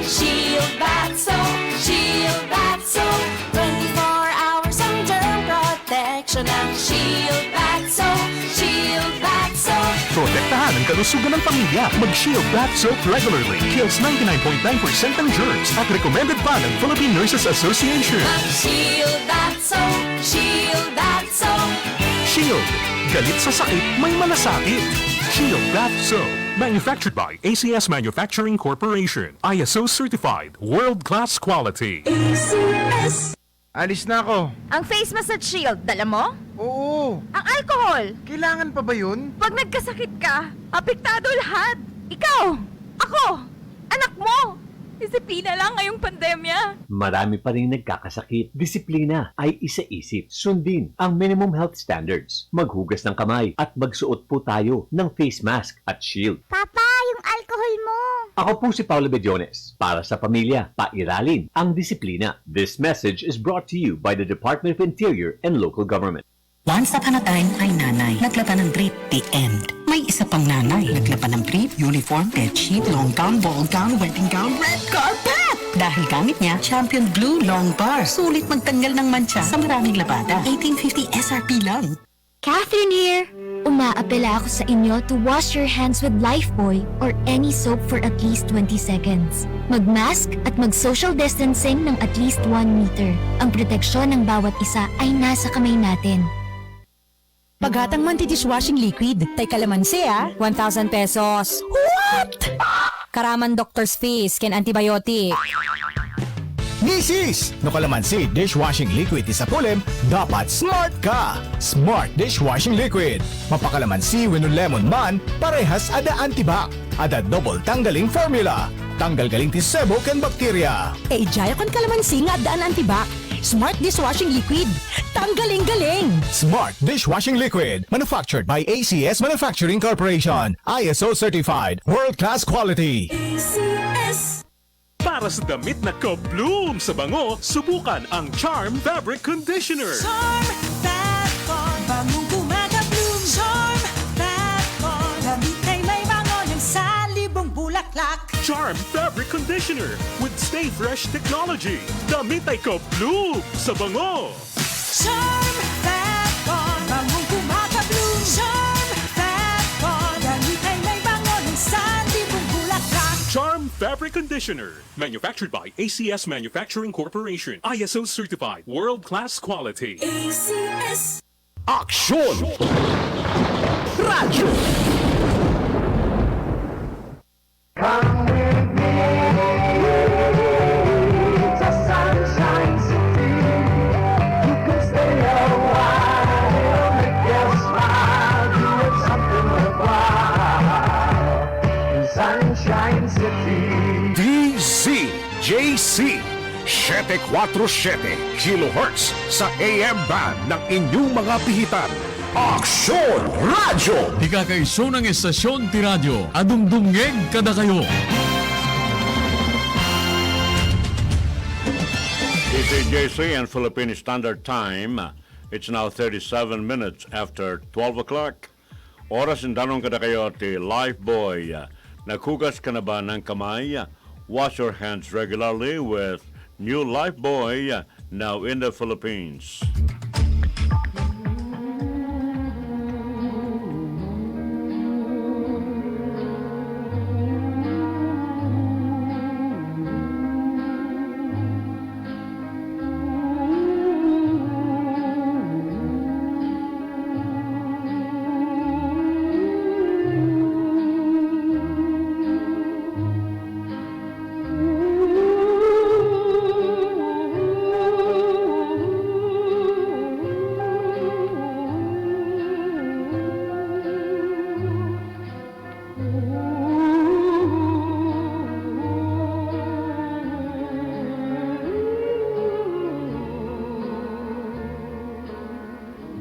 Shield Bath Soap, Shield Bath Soap. 24 hours ang germ protection ng Shield Bath Soap, Shield Bath Soap. Protektahan ang kalusugan ng pamilya. Mag-Shield Bath Soap regularly. Kills 99.9% ng germs at recommended pa ng Philippine Nurses Association. Mag-Shield Bath Soap, Shield Bath Soap. Shield. Galit sa sakit, may malasakit. Shield Bath Soap. Manufactured by ACS Manufacturing Corporation. ISO certified. World-class quality. ACS. Alis na ako. Ang face mask at shield, dala mo? Oo. Ang alcohol, Kailangan pa ba yun? pag nagkasakit ka, apektado lahat. Ikaw, ako, anak mo. Disiplina lang ngayong pandemya. Marami pa rin nagkakasakit. Disiplina ay isa-isip. Sundin ang minimum health standards. Maghugas ng kamay at magsuot po tayo ng face mask at shield. Papa, yung alcohol mo. Ako po si Paolo Bediones. Para sa pamilya, pairalin ang disiplina. This message is brought to you by the Department of Interior and Local Government. Once upon a time ay nanay. Naglaban ng brief, the end. May isa pang nanay. Naglaban ng brief, uniform, bedsheet, long gown, ball gown, wedding gown, red carpet! Dahil gamit niya, Champion Blue Long Bar. Sulit magtanggal ng mancha sa maraming labada. 1850 SRP lang. Catherine here. Umaapela ako sa inyo to wash your hands with Lifebuoy or any soap for at least 20 seconds. Mag-mask at mag-social distancing ng at least 1 meter. Ang proteksyon ng bawat isa ay nasa kamay natin. Paghatang Manti dishwashing liquid. Tay kalamansi 1,000 pesos. What? Karaman doctor's face, ken antibiotic. Misis! No kalamansi dishwashing liquid isa pulem, dapat smart ka! Smart dishwashing liquid. Mapakalamansi wenno lemon man, parehas ada antibac. Ada double tanggaling formula. Tanggal galing ti sebo ken bakterya. Ijaya kon kalamansi nga daan antibac. Smart dishwashing liquid. Tanggaling-galing! Smart dishwashing liquid. Manufactured by ACS Manufacturing Corporation. ISO certified. World-class quality. ACS. Para sa damit na ka-bloom sa bango, subukan ang Charm Fabric Conditioner. Charm Bath Bomb. Bangong kumaka-bloom. Charm Bath Bomb. Damit ay may bango ng salibong bulaklak. Charm Fabric Conditioner with Stay Fresh technology. Damit ay ka-bloom sa bango. Charm Bath Bomb. Bangong kumaka-bloom. Charm Bath Bomb. Damit ay may bango ng salibong bulaklak. Charm Fabric Conditioner. Manufactured by ACS Manufacturing Corporation. ISO certified. World-class quality. ACS. Aksyon! Radyo! DZJC 747 kHz sa AM band ng inyong mga pihitan. Aksyon Radyo! Ikakaiso ng estasyon ti radyo, adungdungeg kada kayo. DZJC and Philippine Standard Time. It's now 37 minutes after 12 o'clock. Oras ng danong kada kayo ti Lifebuoy. Naghugas ka na ba ng kamay? Wash your hands regularly with new Lifebuoy now in the Philippines.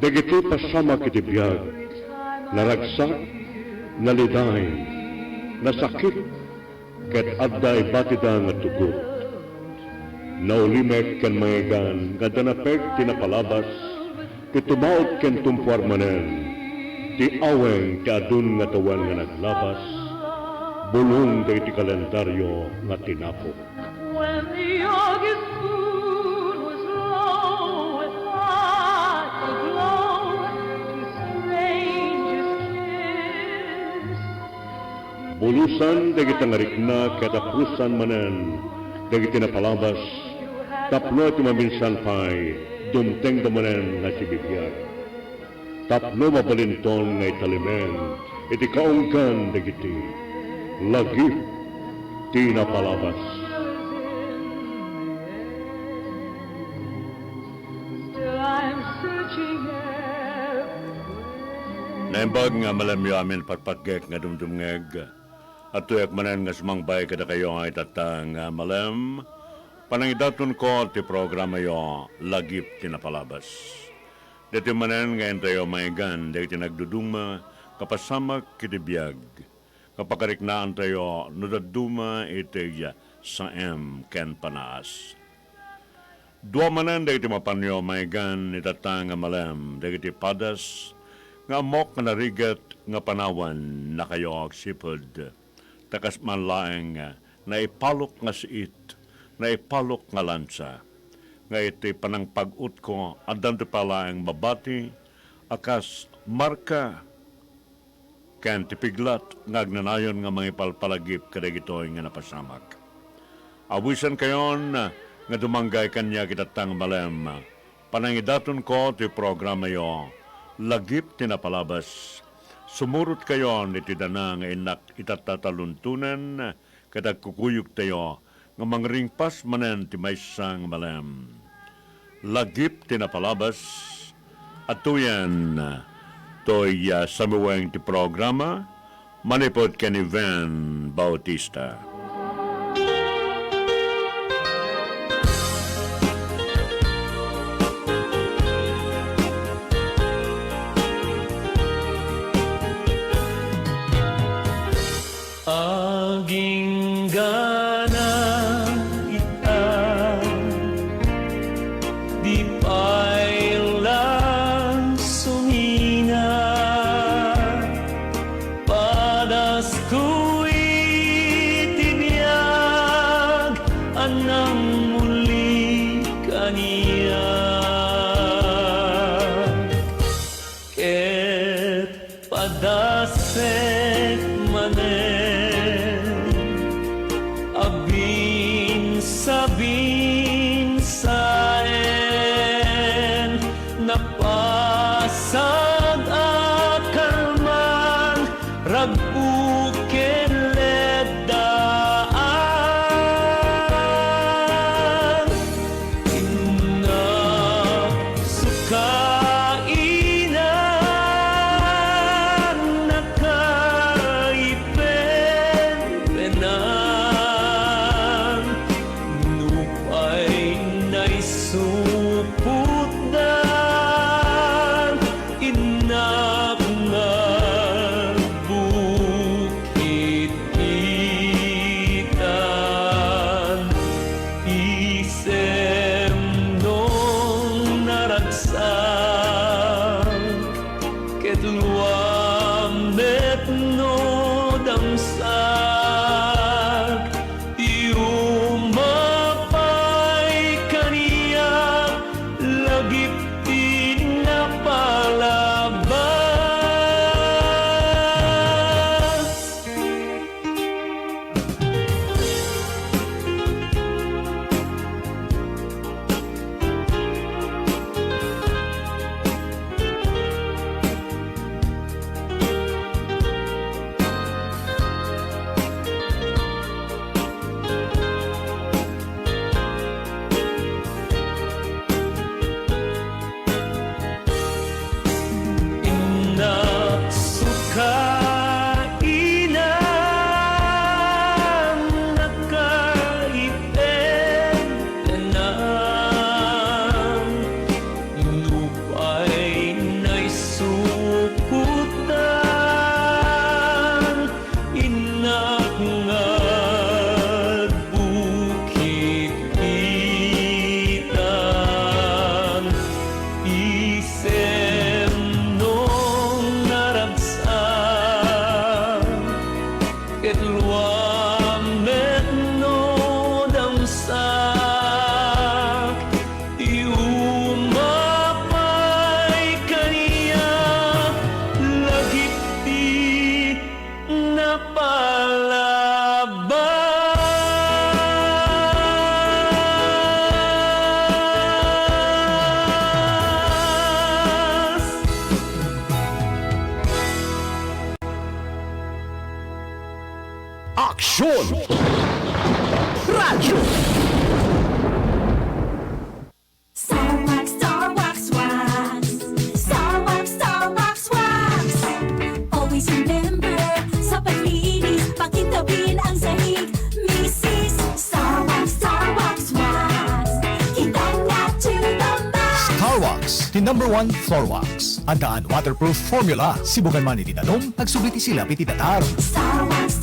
Dagiti pasama kiti biyag, naragsak, naliday, nasakit, ket adday batida nga tugot. Naulimek ken mayagan, nga danapeg tinapalabas, kitumaot ken tumpuar manen, ti aweng ti adun nga tawan nga naglabas, bulong dagiti kalendaryo nga tinapok. When the August moon was low and hearts aglow to strangers kiss. Bulusan dagiti ngarikna katapusan manen dagiti napalabas tapno iti maminsan pay dumteng damanen nga si bibiyag. Tapno mabalinton nga italimen iti kaunggan dagiti lagip ti napalabas. Still I'm searching everywhere. Naimbag nga malamyo amin patpatgek nga dumdumngeg. At tuyak manan nga sumangbay kada kayo nga itatang malam. Panangidaton ko ti programa yo lagip tinapalabas. Dito manan nga entayo maigan dahil tinagduduma kapasamak kitibiyag. Kapakariknaan tayo nudaduma iti sa ken panaas. Dua manan dahil mapanyo maigan itatang malam dahil padas nga amok nga narigat nga panawan na kayo agsipod. Takas man laeng na ipalok nga siit, na ipalok nga lansa. Nga iti panang pag-ut ko, adan ti palaeng mabati, akas marka, ken tipiglat, nga agnanayon nga mga ipalpalagip kadagitoy nga napasamak. Awisan kayon, nga dumanggay kanya kitatang malem, panangidaton ko ti programa yo, lagip tinapalabas. Sumurot kayo niti dana nga inak itatataluntunan kadag kukuyog tayo nga mangringpas manen ti maysang malam. Lagip tinapalabas at tuyan toy samuweng ti programa manipod ken Van Bautista. Aging gana ita di pa'y lang sumina padas ku'y met no damsak Iumapay kaniya Lagit di napalabas Aksyon! Radyo! Star Wax, Star Wax, Wax. Star Wax, Star Wax, Wax. Always remember, sa paglinis, pakitawin ang sahig. Mrs. Star Wax, Wax. Kitang nga to the max. Star Wax, the #1 floor wax. Andaan waterproof formula. Sibukan man iti danom, agsubliti sila piti datar. Star Wax,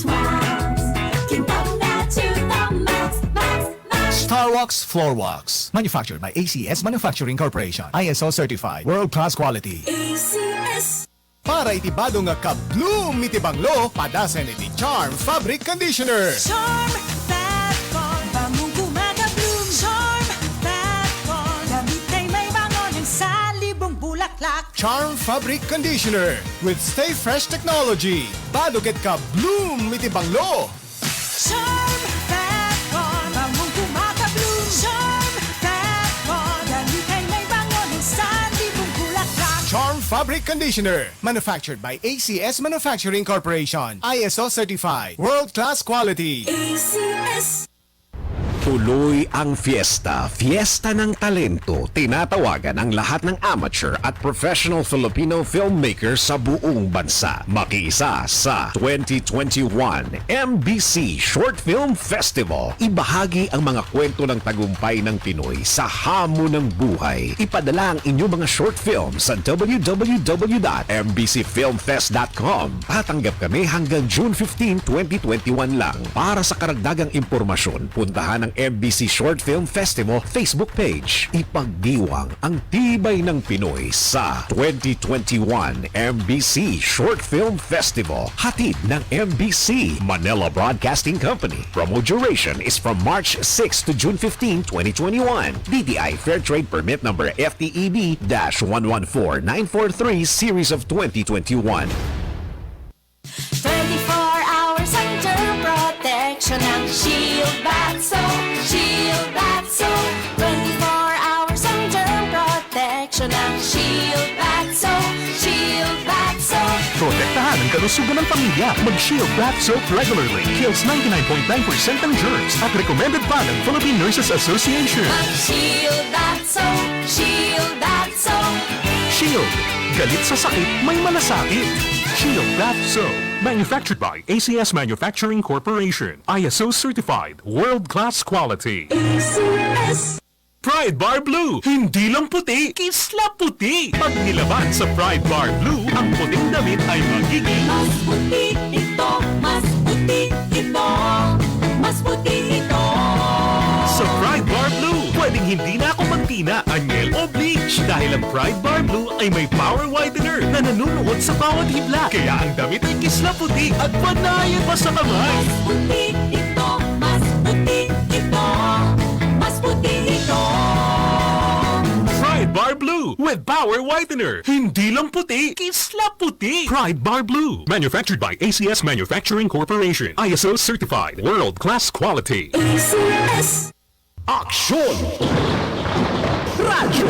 Wax. Kitang nga to the max, max, max. Star Wax floor wax. Manufactured by ACS Manufacturing Corporation. ISO certified. World-class quality. ACS. Para itibado nga ka-bloom iti banglo, padasan iti Charm Fabric Conditioner. Charm Fat Ball, bangong gumagabloom. Charm Fat Ball, gamit ay may bangon ng salibong bulaklak. Charm Fabric Conditioner with Stay Fresh technology. Baduket ka-bloom iti banglo. Charm Fat Ball, bangong gumagabloom. Charm Fat Ball, gamit ay may bangon ng salibong bulaklak. Charm Fabric Conditioner. Manufactured by ACS Manufacturing Corporation. ISO certified. World-class quality. ACS. Tuloy ang fiesta ng talento. Tinatawagan ang lahat ng amateur at professional Filipino filmmakers sa buong bansa. Makiisa sa 2021 MBC Short Film Festival. Ibahagi ang mga kwento ng tagumpay ng Pinoy sa hamon ng buhay. Ipadala ang inyong mga short film sa www.mbcfilmfest.com. Tatanggap kami hanggang June 15, 2021 lang. Para sa karagdagang impormasyon, puntahan ang MBC Short Film Festival Facebook page. Ipagdiwang ang tibay ng Pinoy sa 2021 MBC Short Film Festival. Hatid ng MBC Manila Broadcasting Company. Promo duration is from March 6 to June 15, 2021. DTI Fair Trade Permit number FTEB-114943 Series of 2021. 24 hours under protection ng Shield Bath Soap. Shield Bath Soap. 24 hours under protection ng Shield Bath Soap. Shield Bath Soap. Protektahan ang kalusugan ng pamilya. Mag-Shield Bath Soap regularly. Kills 99.9% ng germs at recommended pa ng Philippine Nurses Association. Mag-Shield Bath Soap. Shield Bath Soap. Shield. Galit sa sakit, may malasakit. Shield Bath Soap. Manufactured by ACS Manufacturing Corporation. ISO certified. World-class quality. ACS. Pride Bar Blue. Hindi lang puti, kisla puti. Pag nilaban sa Pride Bar Blue, ang puting damit ay magiging Mas puti ito. Mas puti ito. Mas puti ito. sa Pride Bar Blue. Pwedeng hindi na ako magtina, anyel o bleach dahil ang Pride Bar Blue ay may power whitener na nanunuot sa bawat hibla. Kaya ang damit ay kisla puti at panayan pa sa kamay. Mas puti ito. Mas puti ito. Mas puti ito. Pride Bar Blue with power whitener. Hindi lang puti, kisla puti. Pride Bar Blue. Manufactured by ACS Manufacturing Corporation. ISO certified. World-class quality. ACS. Aksyon! Radyo!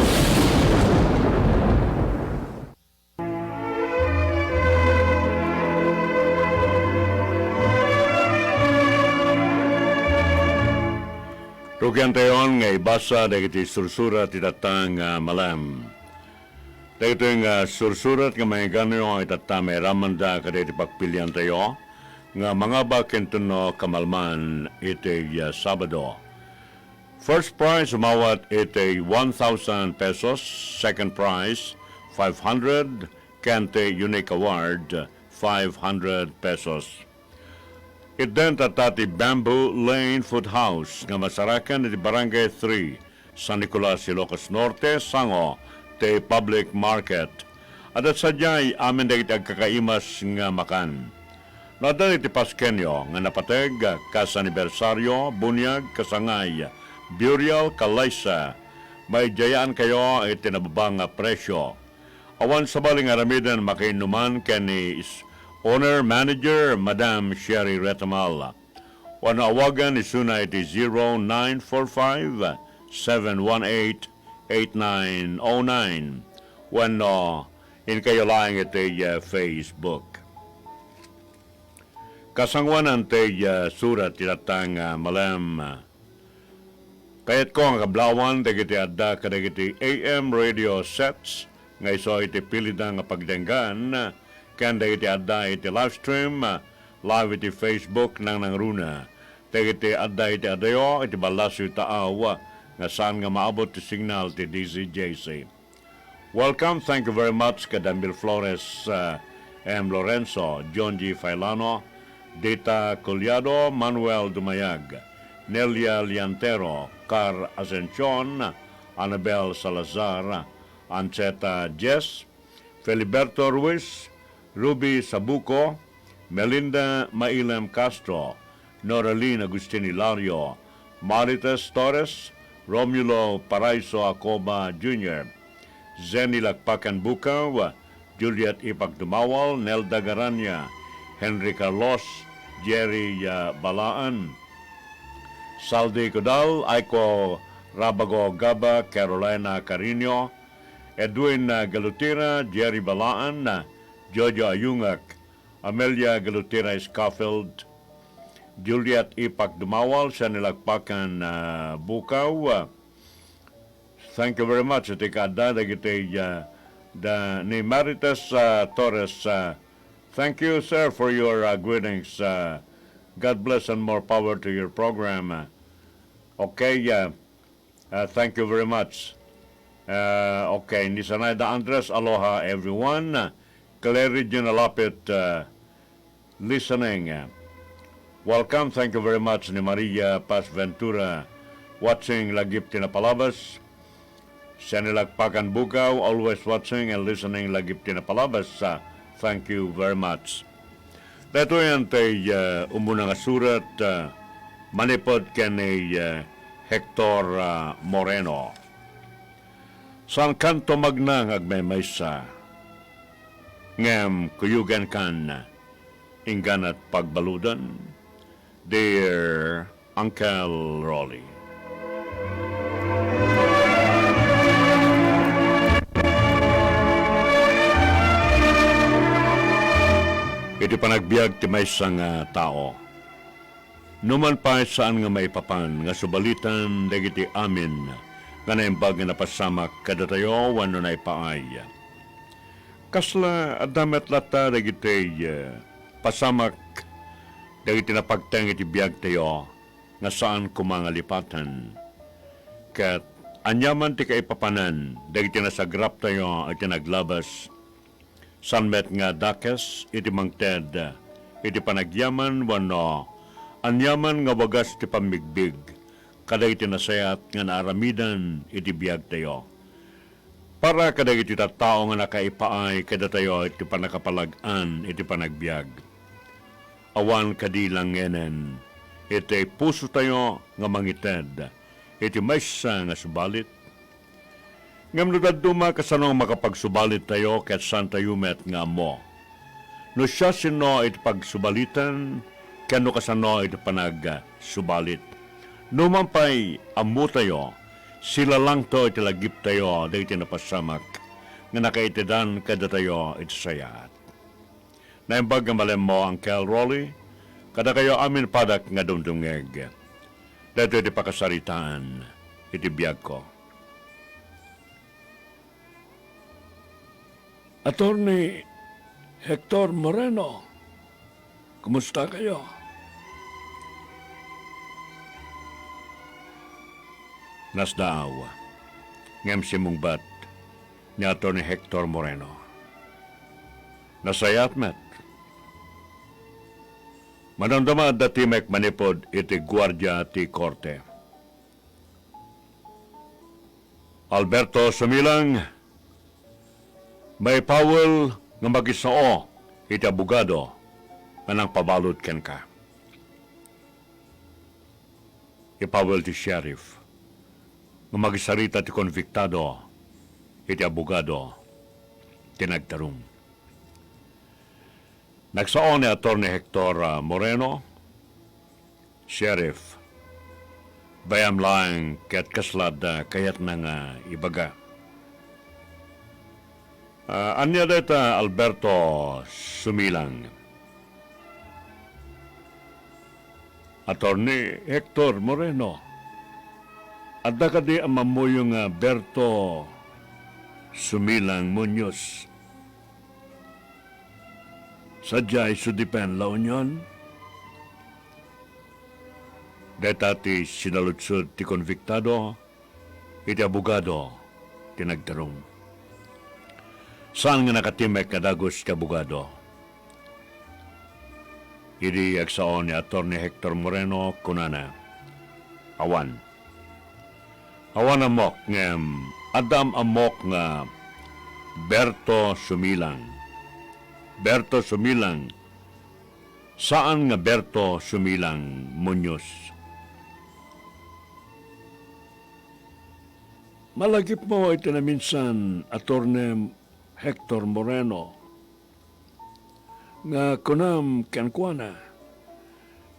Rukyan tayon nga ibasa dagiti sursurat itatang malam. Dagito yung sursurat nga may ganyo itatame ramanda kaditi pagpilian tayo nga mga bakintuno kamalman iti Sabado. First prize umawat iti 1,000 pesos, second prize 500, Kante Unique Award 500 pesos. Iden tatati Bamboo Lane Food House nga masarakan iti Barangay 3, San Nicolas, Ilocos Norte, Sango, te Public Market. At sadyay amin dagiti agkakaimas nga makan. Nadan iti Paskenyo nga napateg kas anibersaryo, bunyag, kasangay, burial, kalaysa. May jayaan kayo iti nababang presyo. Awan sa baling aramidan makinuman kani is Owner Manager Madam Sherry Retamal. Wano awagan isuna iti 0945-718-8909. Wano in kayo lang iti Facebook. Kasangwanan ti surat tinatang malam. Kayat ko ang kablawan dagiti adda kadagiti AM radio sets nga iso iti pilida nga pagdenggan kan dagiti adda iti live stream live iti Facebook nang nangruna dagiti adda iti adayo iti balasyo taaw nga saan nga maabot ti signal ti DZJC. Welcome, thank you very much Kadambil Flores, M. Lorenzo, John G. Failano, Dita Collado, Manuel Dumayag, Nelia Liantero, Car Ascension, Annabel Salazar, Ancheta Jess, Feliberto Ruiz, Ruby Sabuco, Melinda Mailem Castro, Noraline Agustin Hilario, Marites Torres, Romulo Paraiso Acoba Jr., Zenny Lakpakan Bukaw, Juliet Ipagdumawal, Nelda Garanya, Henry Carlos, Jerry Balaan, Saldi Codal, Aiko Rabago Gaba, Carolina Carino, Edwin Galutira, Jerry Balaan, Jojo Ayungak, Amelia Galutira Scofield, Juliet Ipagdumawal, sa nilagpakan Bukaw. Thank you very much. Itikada dagiti ni Marites Torres. Thank you, sir, for your greetings. God bless and more power to your program. Okay, thank you very much. Okay, ni Sanayda Andres, aloha everyone. Clary Ginalapit listening. Welcome, thank you very much ni Maria Paz Ventura watching Lagip Tinapalabas. Sanilagpakan Bukaw, always watching and listening Lagip Tinapalabas. Thank you very much. Dato yan tay umunang surat manipod kani Hector Moreno. San kanto magnang agmaymaysa ngem kuyugan kan inggan at pagbaludan. Dear Uncle Rolly. Iti panagbiag ti maysang tao. Numan pa saan nga maipapan nga subalitan dagiti amin nga naimbag nga napasamak kadatayo wano na ipaay. Kasla adamet lata dagiti pasamak dagiti napagteng iti biag tayo nga saan kumangalipatan. Kat anyaman ti kaipapanan dagiti nasagrap tayo at naglabas sanmet nga dakes iti mangted iti panagyaman wano anyaman nga wagas ti pamigbig kada iti nasayat nga naaramidan iti biag tayo. Para kada iti tattao nga nakaipaay kada tayo iti panakapalag-an iti panagbiag. Awan kadi langenen iti puso tayo nga mangited iti maysa nga subalit. Ngam lugad duma kasanong makapagsubalit tayo ket san tayo met nga mo. No siya sino iti pagsubalitan, kano kasano iti panagsubalit. No mampay amu tayo, sila lang to iti lagip tayo da iti napasamak, nga nakaitidan kada tayo iti sayat. Naimbag nga malem mo, Uncle Rolly, kada kayo amin padak nga dumdungeg. Dito iti pakasaritaan, iti biag ko. Attorney Hector Moreno, kumusta kayo? Nasdaaw, ngem si mungbat ni Attorney Hector Moreno. Nasayat met. Manandama dati mek manipod iti Guardia ti Korte. Alberto Sumilang, may Powell nga mag-isao iti abogado Anang pabalod ken ka. Ipawal ti sheriff. Nga magisarita ti konviktado, iti abogado, tinagtarong. Nagsaon ni Atty. Hector Moreno, sheriff, bayam lang ket kaslad kayat nang ibaga. Anya deta Alberto Sumilang. Atty. Hector Moreno, adda ka di ang mamuyong Berto Sumilang Muñoz. Sadyay sudipen laon yon. Deta ti sinalutsod ti konviktado, iti abogado, tinagtarong. Saan nga nakatimek na dagos ka abogado? Idi agsaon ni Atty. Hector Moreno kunana. Awan. Awan amok ngem Adam amok nga Berto Sumilang. Berto Sumilang. Saan nga Berto Sumilang Muñoz? Malagip mo ito na minsan, Atty. Hector Moreno, nga kunam kankwana,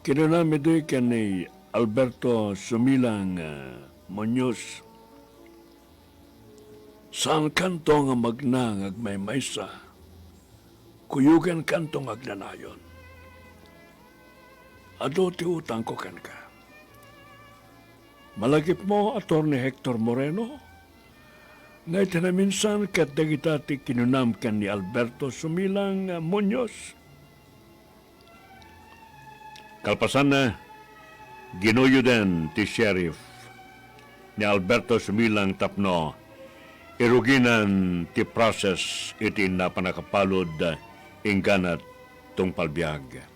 kinunami doy kan ni Alberto Sumilang Muñoz. Saan kanto nga magnang agmay maysa, kuyugan kanto nga agnanayon. Ado ti utang ko kan ka. Malagip mo, Atty. Hector Moreno, ngay tinaminsan kat dagitati kinunam kan ni Alberto Sumilang Muñoz. Kalpasan na, ginuyo din ti sheriff ni Alberto Sumilang tapno, iruginan ti process iti na panakapalod ingganat tung palbiag.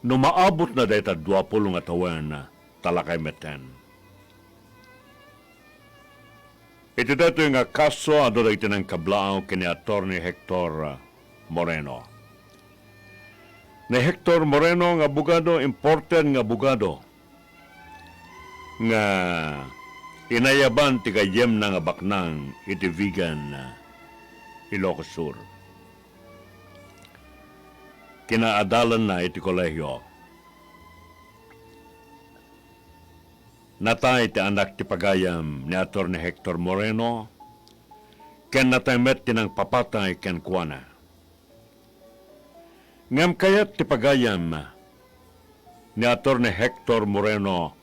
Numaabot na dayta 20 nga tawen talakay meten. Ito dito yung kaso ado da ito ng kablao kini Atty. Hector Moreno. Ni Hector Moreno nga abogado, important nga abogado, nga inayaban ti kayem na nga baknang iti Vigan, Ilocos Sur. Kinaadalan na iti kolehyo. Natay ti anak ti pagayam ni Atty. Hector Moreno, ken natay met tinang papatay ken kuana. Ngam kayat ti pagayam ni Atty. Hector Moreno,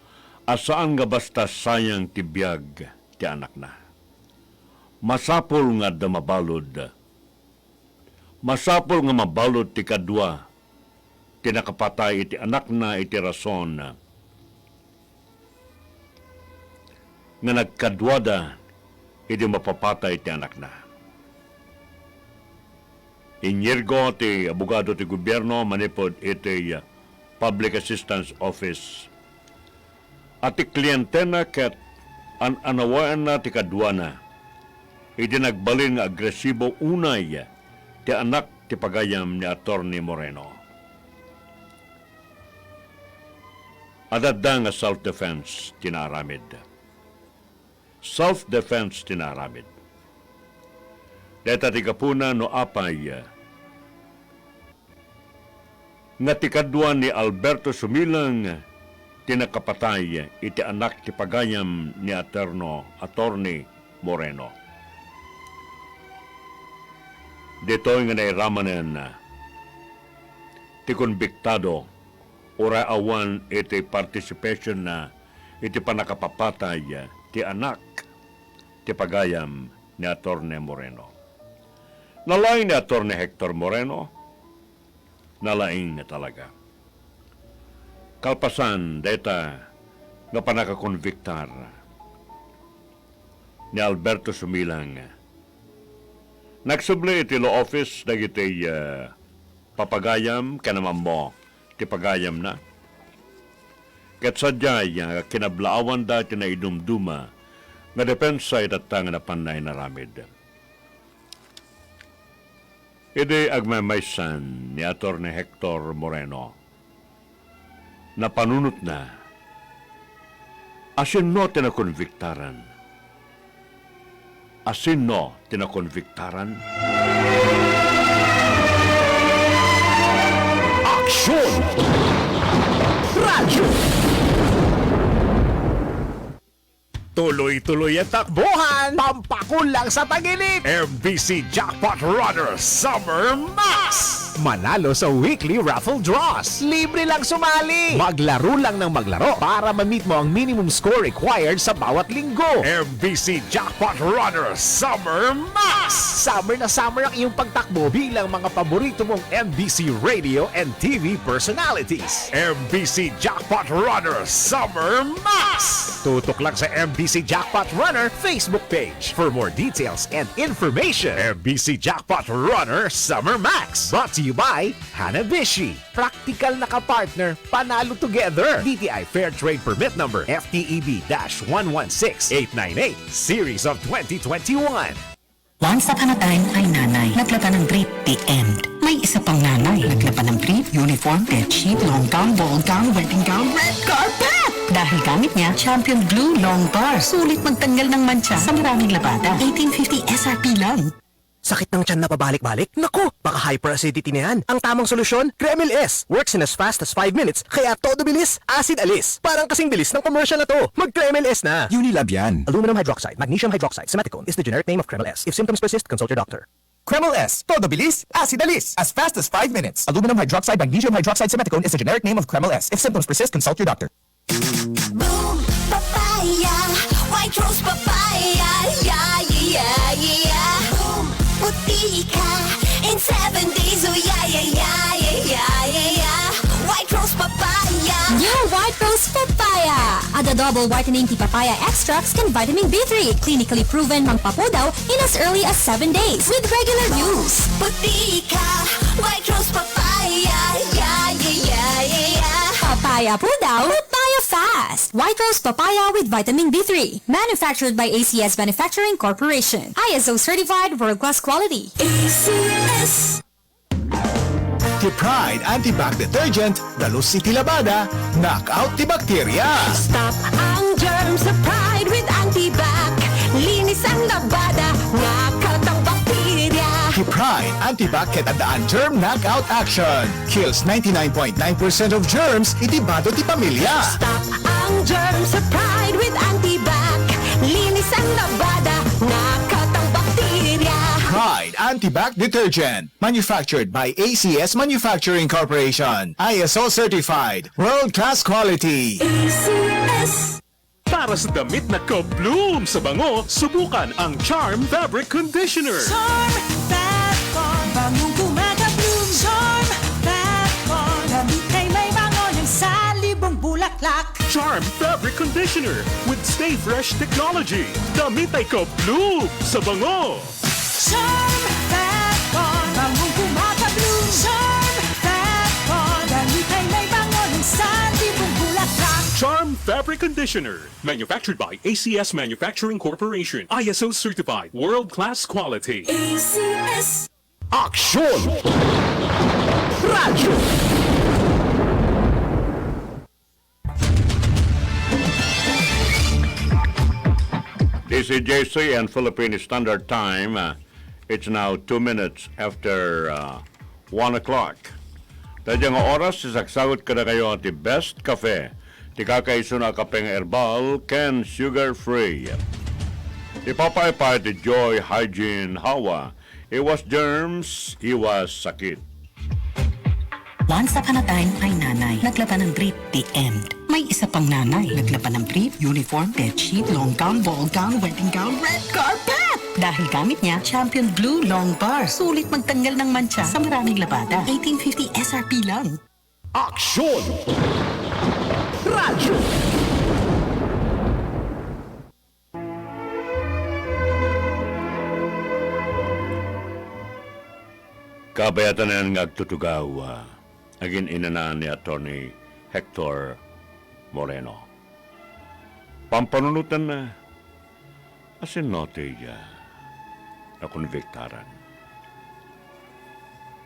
asaan nga basta sayang ti biyag ti anak na. Masapol nga da mabalod. Masapol nga mabalod ti kadwa, ti nakapatay iti anak na iti rason, nga nagkadwada iti mapapatay ti anak na. Inyergo ti abogado ti gobyerno manipod iti Public Assistance Office. At ti kliyentena ket anawaan na ti kadwana iti nagbalin nga agresibo unay ti anak ti pagayam ni Atty. Moreno. Adadda nga self-defense tinaramid. Self-defense tinaramid. Deta ti kapuna no apay nga ti kadwa ni Alberto Sumilang tinakapatay iti anak ti pagayam ni Atty. Moreno. Dito nga nairamanen ti konbiktado ora awan iti participation na iti panakapapatay ti anak ti pagayam ni Atty. Moreno. Nalaing ni Atty. Hector Moreno, nalaing na talaga. Kalpasan, deta nga panakakonviktar ni Alberto Sumilang. Nagsubli iti law office dagiti papagayam kanaman mo ti pagayam na. Ket sadyay kinablaawan dati na idumduma nga depensa itatang na panay naramid. Ide agmamaysan ni Atty. Hector Moreno. Napanunot na. Asin no tinakonviktaran. Asin no tinakonviktaran. Aksyon! Radyo! Tuloy-tuloy ang takbuhan, pampakulang sa tagilid. MBC Jackpot Runner Summer Max! Manalo sa weekly raffle draws. Libre lang sumali. Maglaro lang ng maglaro para ma-meet mo ang minimum score required sa bawat linggo. MBC Jackpot Runner Summer Max! Summer na summer ang iyong pagtakbo bilang mga paborito mong MBC radio and TV personalities. MBC Jackpot Runner Summer Max! Tutok lang sa MBC Jackpot Runner Facebook page for more details and information. MBC Jackpot Runner Summer Max. Brought to you by Hanabishi. Practical na ka-partner, panalo together. DTI Fair Trade Permit Number FTEB-116898 Series of 2021. Once upon a time ay nanay. Naglaba ng brief, the end. May isa pang nanay. Naglaba ng brief, uniform, bedsheet, long gown, ball gown, wedding gown, red carpet! Dahil gamit niya, Champion Blue Long Bar. Sulit magtanggal ng mancha sa maraming labada. 1850 SRP lang. Sakit ng tiyan na pabalik-balik? Naku, baka hyperacidity na yan. Ang tamang solusyon, Kremil S. Works in as fast as 5 minutes, kaya todo bilis, acid alis. Parang kasing bilis ng commercial na to. Mag-Kremil S na. Unilab yan. Aluminum hydroxide, magnesium hydroxide, simeticone is the generic name of Kremil S. If symptoms persist, consult your doctor. Kreml S. Todo bilis, acid alis. As fast as 5 minutes. Aluminum hydroxide, magnesium hydroxide, simeticone is the generic name of Kreml S. If symptoms persist, consult your doctor. Boom, papaya, white rose papaya, yeah, yeah, yeah. Boom, puti ka in 7 days, oh yeah, yeah, yeah, yeah, yeah, yeah. White rose papaya. New White Rose Papaya! Ada double whitening tea papaya extracts can vitamin B3, clinically proven mangpapudaw in as early as 7 days with regular use. Puti ka, white rose papaya, yeah, yeah, yeah, yeah. Papaya pudaw, papaya fast. White Rose Papaya with vitamin B3. Manufactured by ACS Manufacturing Corporation. ISO certified world-class quality. ACS. Pride Antibac Detergent, Dalos City Labada, Knockout the Bacteria. Stop ang germs sa Pride with Antibac. Linis ang labada, knockout ang bakterya. Pride Antibac ketandaan germ knockout action. Kills 99.9% of germs, itibado ti pamilya. Stop ang germs sa Pride with Antibac. Linis ang labada, knockout ang bakterya. Pride Antibac Detergent, manufactured by ACS Manufacturing Corporation. ISO certified, world-class quality. ACS. Para sa damit na ka-bloom sa bango, subukan ang Charm Fabric Conditioner. Charm Fat-Con, bangong kumaga-bloom. Charm Fat-Con, damit ay may bango ng salibong bulaklak. Charm Fabric Conditioner with Stay Fresh Technology. Damit ay ka-bloom sa bango. Charm Fat-Con, bangong kumaga-bloom. Charm Fat-Con, damit ay may bango ng salibong bulaklak. Charm Fabric Conditioner. Manufactured by ACS Manufacturing Corporation. ISO certified. World-class quality. ACS. Aksyon! Radyo! This is JC and Philippine Standard Time. It's now 2 minutes after 1 o'clock. Tadyang oras, isagsagot ka na kayo ang the best cafe. Ti kakaiso na kapeng herbal, can sugar-free. Ipapaypay ti Joy Hygiene Hawa. Iwas germs, iwas sakit. Once upon a time ay nanay. Naglaban ng brief, the end. May isa pang nanay. Naglaban ng brief, uniform, bedsheet, long gown, ball gown, wedding gown, red carpet! Dahil gamit niya, Champion Blue Long Bar. Sulit magtanggal ng mancha sa maraming labada. 1850 SRP lang. Aksyon! Radyo! Kabayatan na nga agtutugaw, agin inana ni Atty. Hector Moreno. Pampanunutan na asin note na konviktaran.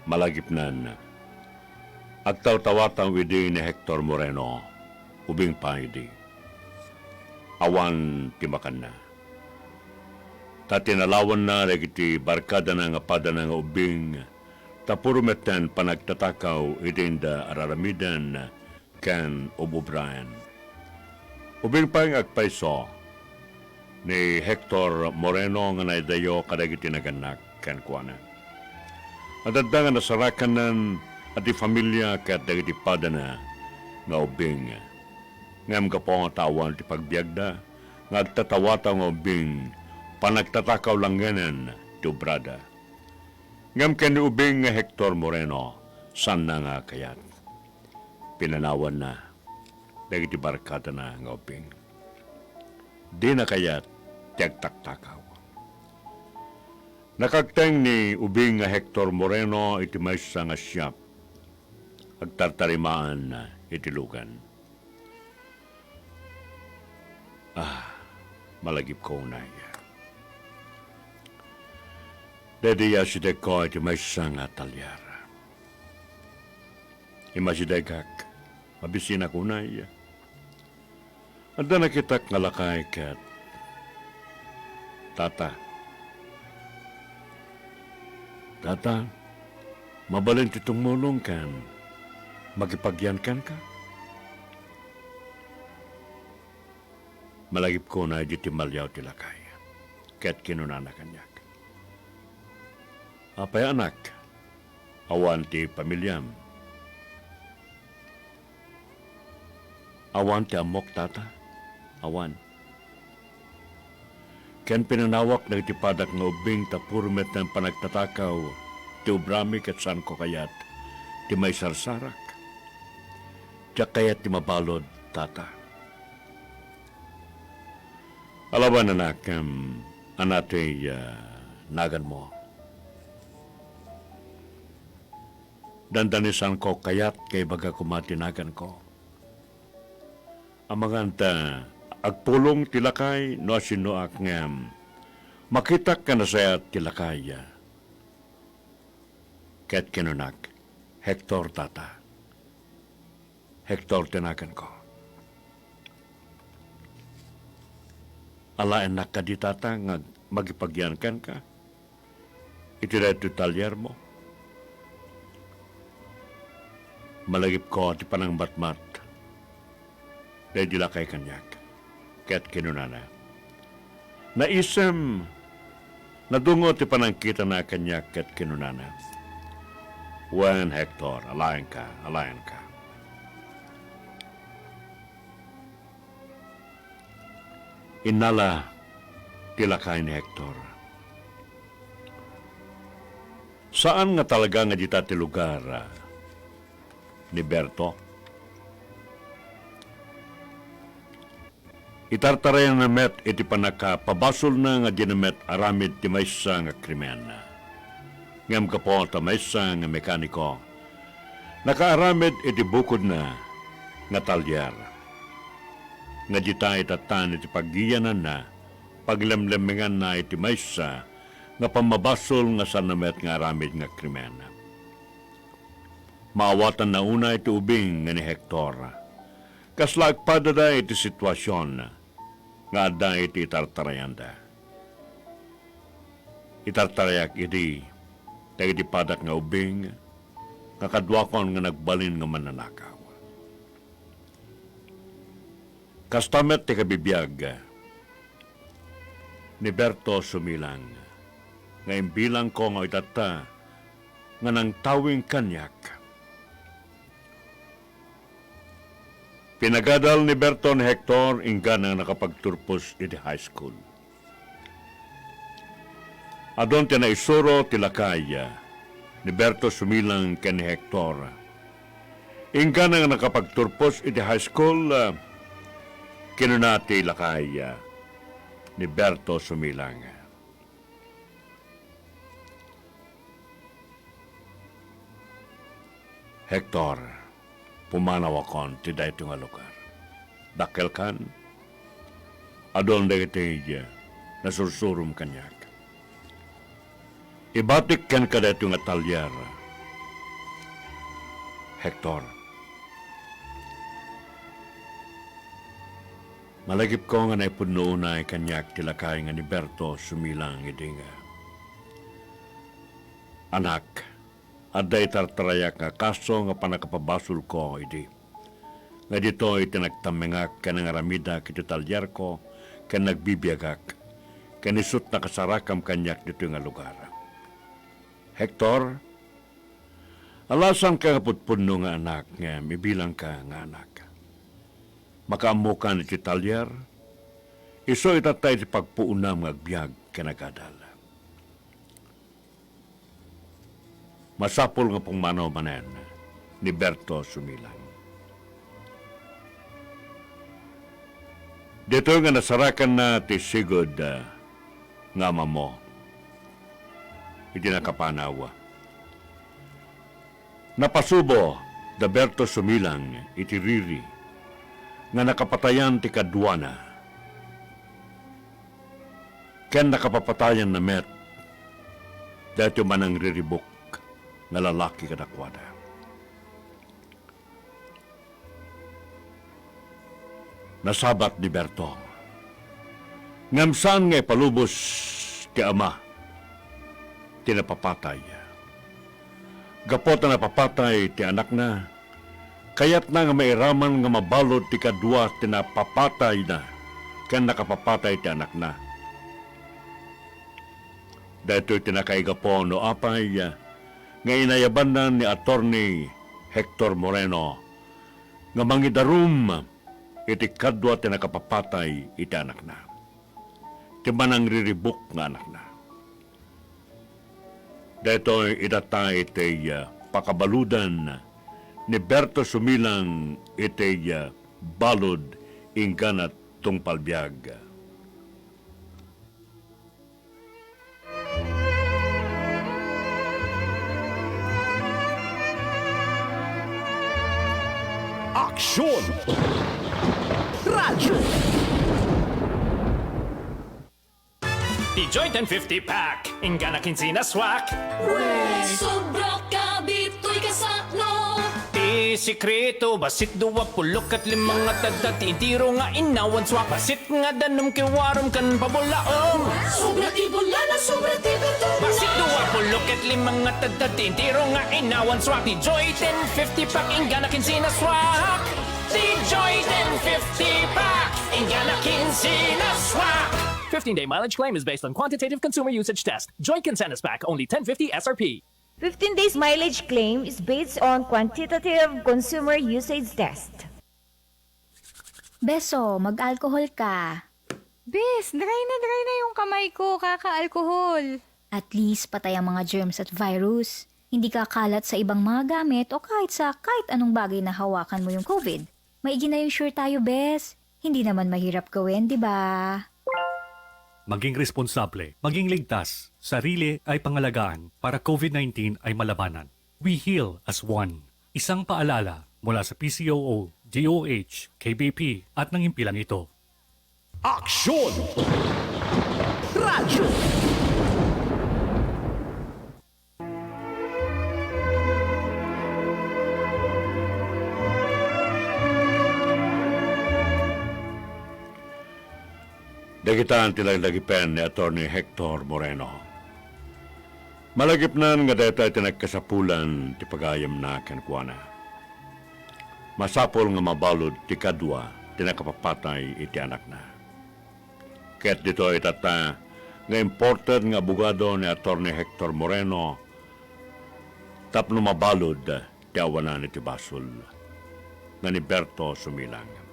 malagipnan. Agtaw-tawatang widi ni Hector Moreno, ubing pangidi. Awan timakan na. Tatinalawan na regiti barkada na nga pada na nga ubing, tapurumetan panagtatakaw idinda araramidan kan Ubo Brian. Ubing pang agpaiso ni Hector Moreno nga naidayo kadagiti naganak kan kuana. Adadda nga nasarakanan at di familia kat dagiti pada na nga ubing. Ngam ka po nga tawan ti pagbiagda nga agtatawata nga ubing panagtatakaw langganan ti ubrada. Ngam ken ubing nga Hector Moreno san na nga kayat. Pinanawan na dagiti barkada na nga ubing. Di na kayat tiagtaktakaw. Nakagteng ni ubing nga Hector Moreno iti maysa nga siyap. Agtartarimaan na iti lugan. Malagip ko unay. Dediya si Deko iti maysa nga talyara. Ima si Dekak, mabisina ko unay. Anda nakitak nga lakay kat Tata, mabalin titong mulong kan, magipagyan kan ka? Malagip ko na di timalyaw tilakay, ket kinunana kanyak. Apay anak, awan ti pamilyam. Awan ti amok tata, awan. Ken pinanawak na itipadak nga ubing tapurmet ng panagtatakaw, ti ubrami ket san ko kayat, ti may sarsarak. Tiyak kayat ti mabalod, tata. Alaban anak, anate nagan mo. Dandanisan ko kayat kay baga kumatinagan ko. Amanganta, agpulong tilakay no asinuak ngam. Makitak ka na saya tilakay. Ket kinunak, Hector tata. Hector tinakan ko. Alain na ka di tata nga magipagyankan ka. Itireto talyer mo. Malagip ko ti panang batmat. Dahil dila kay kanyak. Ket kinunana. Naisem, nadungo ti panangkita na kanyak ket kinunana. Wen Hector, alayan ka, alayan ka. Inala tilakay ni Hector. Saan nga talaga nga dita ti lugar ni Berto? Itartarayan na met iti panaka pabasol na nga dinamet aramid ti maysa nga krimen. Ngam ka po ta maysa nga mekaniko. Nakaaramid iti bukod na nga talyar. Nga dita itatan iti paggiyanan na paglemlemingan na iti maysa nga pamabasol nga sanamet nga aramid nga krimen. Maawatan na una iti ubing nga ni Hector. Kaslag padada iti sitwasyon nga adda iti itartarayanda. Itartarayak iti dagiti padak nga ubing nga kadwakon nga nagbalin nga mananakaw. Kastamet ti kabibiyag ni Berto sumilang nga imbilang ko nga itata nga nang tawing kanyak. Pinagadal ni Berton Hector ingga na nakapagturpos iti high school. Adon ti naisuro tilakaya ni Berto sumilang ken Hector. Ingga na nakapagturpos iti high school kinunati lakaya ni Berto sumilang. Hector, pumanaw akon ti dayto nga lugar. Dakkel kan, adon dagiti nasursurum kanyak. Ibatik kan ka dayto nga talyar, Hector. Malagip ko nga naipuno na kanyak tilakay nga ni Berto sumilang idinga. Anak, aday tartarayak nga kaso nga panakapabasol ko idi. Nga dito itinagtamengak ka ng aramida kiti talyar ko ka nagbibiyagak. Kanisot na kasarakam kanyak dito nga lugar. Hector, alasan ka nga putpuno nga anak nga mibilang ka nga anak. Makaamukan iti talyar, iso itatay ti pagpuunam nga agbyag kanagadal. Masapol nga pong manaw manen ni Berto sumilang. Dito nga nasarakan na ti sigod nga ama mo. Iti nakapanawa. Napasubo da Berto sumilang iti riri nga nakapatayan ti kadwana. Ken nakapapatayan na met dahil manang riribok nga lalaki kadakwada. Nasabat ni Berto. Ngamsan nga palubos ti ama tinapapatay. Gapot na napapatay ti anak na, kayat na nga mairaman nga mabalod ti kadwa tinapapatay na, kan nakapapatay ti anak na. Dahil tinakaigapo no apay, nga inayaban na ni Attorney Hector Moreno, nga mangidarum iti kadwa tinakapapatay iti anak na. Ti manang riribok nga anak na. Dito itatay iti pakabaludan ni Berto sumilang iti balod ingganat tong palbiag. Aksyon! Radyo! The Joint 1050 Pack, ingana kinsina swak. Sobra ka, bito'y kasakno. Ti sikreto, basit 20 at 5 at dadat, itiro nga inawan swak. Basit nga danum kiwarom kan pabulaong. Sobra ti bula na, sobra ti bertula. Basit 20 at 5 at dadat, itiro nga inawan swak. The Joint 1050 Pack, ingana kinsina swak. The Joint 1050 Pack, ingana kinsina swak. 15-day mileage claim is based on quantitative consumer usage test. Joint Consensus Pack, only 1050 SRP. 15 days mileage claim is based on quantitative consumer usage test. Beso, mag-alcohol ka. Bes, dry na yung kamay ko, kaka-alkohol. At least patay ang mga germs at virus. Hindi kakalat sa ibang mga gamit o kahit anong bagay na hawakan mo yung COVID. Maigi na yung sure tayo, Bes. Hindi naman mahirap gawin, di ba? Maging responsable, maging ligtas, sarili ay pangalagaan para COVID-19 ay malabanan. We heal as one. Isang paalala mula sa PCOO, DOH, KBP at ng himpilang ito. Aksyon! Radyo! Dagitaan tilagdagipen ni Attorney Hector Moreno. Malagipnan nga deta tinagkasapulan ti pagayam na kenkwana. Masapol nga mabalod ti kadwa tinakapapatay iti anak na. Ket dito itata nga imported nga abogado ni Attorney Hector Moreno tapno mabalod ti awanan iti basol nga ni Berto sumilang.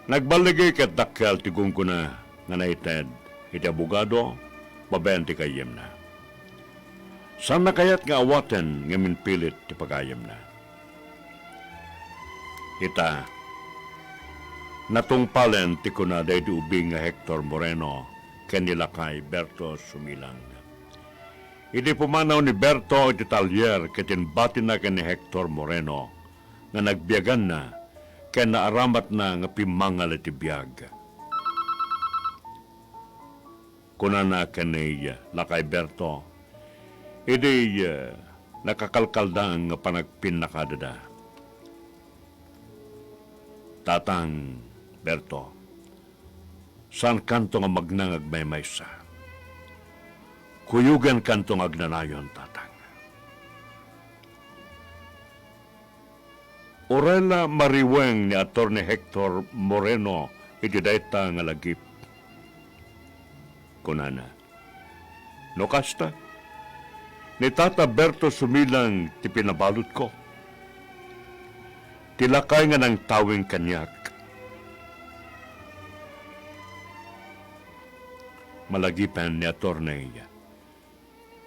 Nagbaligay ket dakkel ti gungkuna nga naited iti abogado mabenti kayem na. Saan na kayat nga awaten nga minpilit ti pagayem na. Ita, natungpalen ti kunaday di ubing nga Hector Moreno ken nilakay Berto sumilang. Iti pumanaw ni Berto iti talyer ketinbatin na ken ni Hector Moreno nga nagbiyagan na ken naaramat na nga pimangal iti biyag. Kuna na ken ni lakay Berto, iti nakakalkaldang nga panagpinakadada. Tatang Berto, saan kanto nga magnangag may maysa? Kuyugan kanto nga agnanayon, tatang. Orela mariweng ni Atty. Hector Moreno iti dayta nga lagip. Kunana, no kasta, ni Tata Berto sumilang ti pinabalot ko. Tilakay nga ng tawing kanyak. Malagipan ni Atty.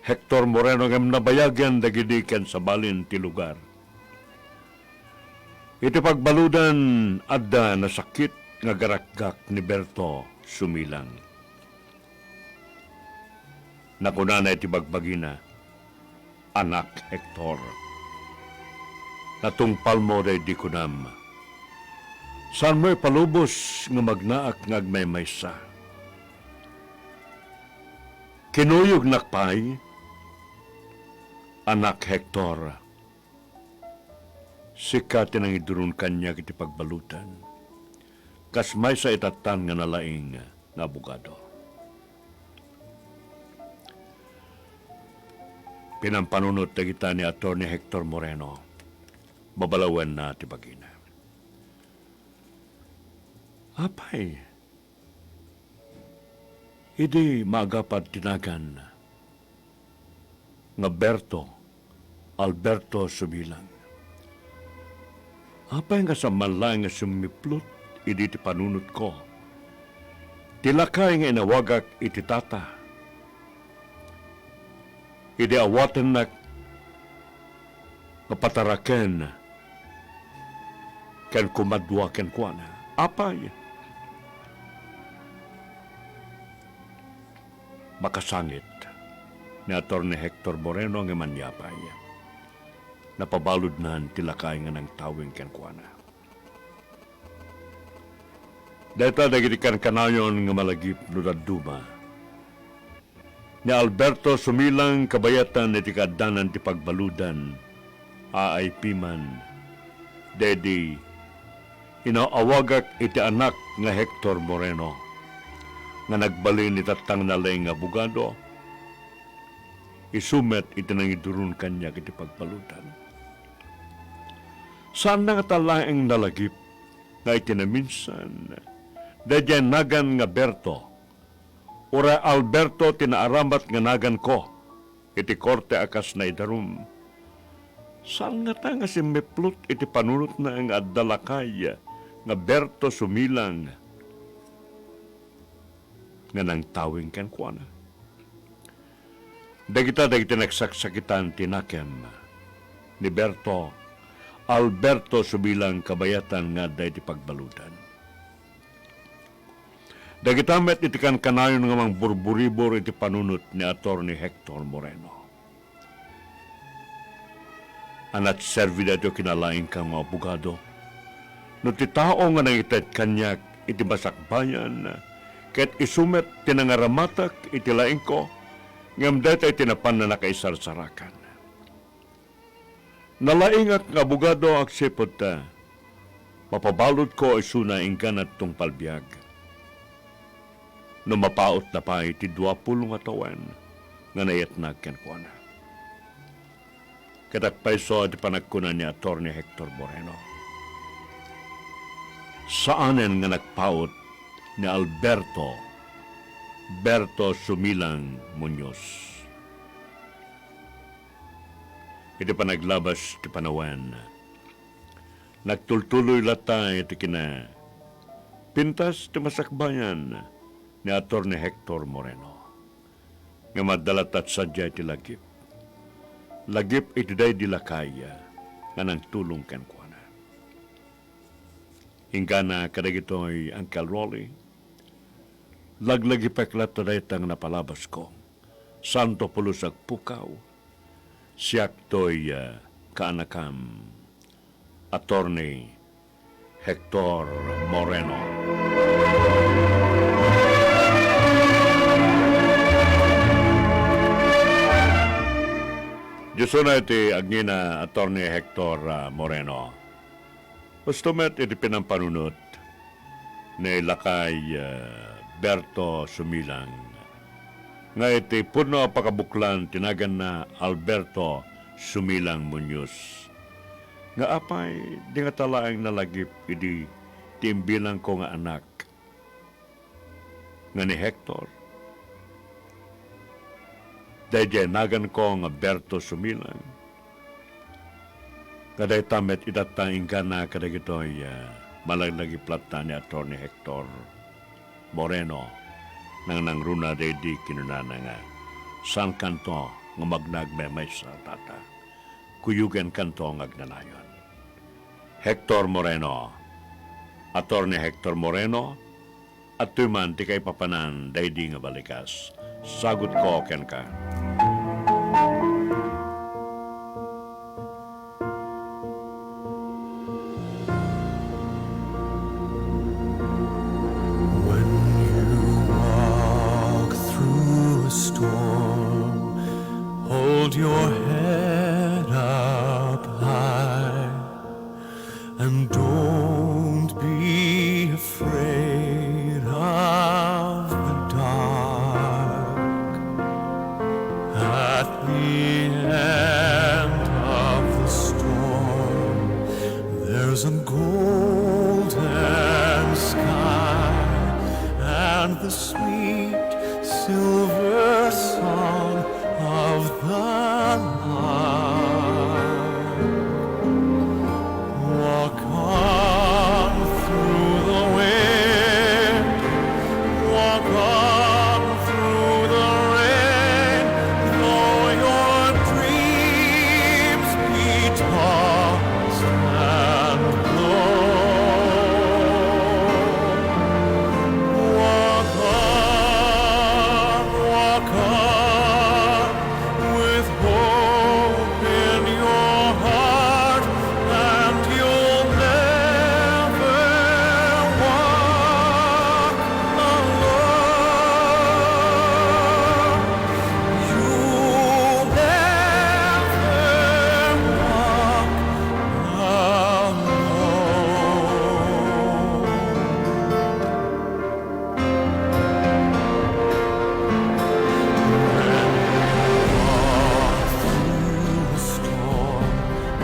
Hector Moreno ngam nabayagan dagidikan sa balin ti lugar. Iti pagbaludan adda na sakit nga garakgak ni Berto sumilang. Nakunana iti bagbagina, anak Hector. Natungpal mo day di kunam. Saan mo'y palubos nga magnaak nga agmaymaysa? Kinuyog nakpay, anak Hector. Sikatin ang idurun kanya kiti pagbalutan. Kasmay sa itatan nga nalaing nga abogado. Pinampanunot na kita ni Atty. Hector Moreno. Babalawan na ti bagina. Apay, hindi maagapad tinagan nga Alberto Subilang. Apay nga sa malay nga sumiplot, hindi ti panunot ko. Tilakay nga inawagak iti tata. Hindi awatan na kapataraken ken kumadwa ken kuana. Apay, makasangit ni Atty. Hector Moreno nga manyapay. Napabalod na tilakay nga ng tawing ken kuana. Deta dagitikan kanayon nga malagip no daduma. Ni Alberto sumilang kabayatan iti kaddanan ti pagbaludan. AIP man. Dedi, inaawagak iti anak nga Hector Moreno nga nagbalin iti tatang nalay nga abogado. Isumet iti nang idurun kanya iti pagbaludan. Saan na nga talaeng nalagip nga iti naminsan dadyan nagan nga Berto ura Alberto tinaaramat nga nagan ko iti korte akas na idarum. Saan nga ta nga si Meplot iti panunot na ang adalakay nga Berto sumilang nga nang tawing ken kuana. Dagita nagsaksakitan tinakem ni Alberto subilang kabayatan nga day ti pagbaludan. Dagita met itikan kanayon nga mang burburibor iti panunot ni Atty. Hector Moreno. Anat servi dato kinalaing kang mga abogado. No ti tao nga nangitet kanyak iti basakbayan, ket isumet tinangaramatak iti laing ko, ngam data itinapan na nakaisarsarakan. Nalaingat nga abogado aksipot ta, mapabalod ko isuna ingganat tong palbiag. No mapaot na pa iti 20 nga tawen, nga nayatnag ken kuana. Katakpayso iti panagkunan ni Atty. Hector Moreno. Saanen nga nagpaot ni Berto Sumilang Muñoz. Iti panaglabas ti panawan. Nagtultuloy lata iti kina pintas ti masakbayan ni Atty. Hector Moreno. Nga madalat at sadya iti lagip. Lagip iti day dilakaya nga nang tulong ken kuana. Hingga kadagitoy Uncle Rolly, laglagi peklat na daytang napalabas ko, santo pulos agpukaw, siyak to'y kaanakam, Atty. Hector Moreno. Diyoso na iti Agnina Attorney Hector Moreno. Gusto met iti pinampanunot ni Lakay Berto Sumilang. Nga iti puno pakabuklan tinagan na Alberto Sumilang Muñoz. Nga apay di nga talaang nalagip iti timbilang ko nga anak nga ni Hector. Dahil nagan ko nga Berto Sumilang. Kaday tamet itatang ka na kadagitoy malaglagi plata ni Atty. Hector Moreno nang nangruna dedi kinunana nga san kanto nga magnagmemay sa tata. Kuyugan kanto nga agnanayon. Hector Moreno, Atty. Hector Moreno, at tuman di kay papanan dedi nga balikas. Sagot ko ken ka. Hold your head up high and don't be afraid of the dark. At the end of the storm, there's a golden sky and the sweet silver song of the lark. Walk on through the wind, walk on through the rain, though your dreams be tossed and blown. Walk on with hope in your heart, and you'll never walk alone. You'll never walk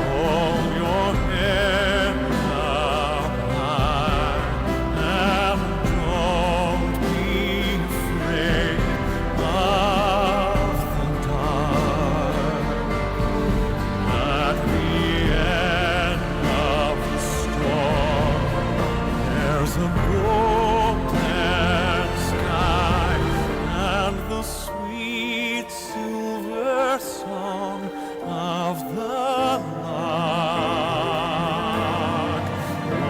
hold your head up high and don't be afraid of the dark. At the end of the storm, there's a golden sky and the sweet silver song of the lark.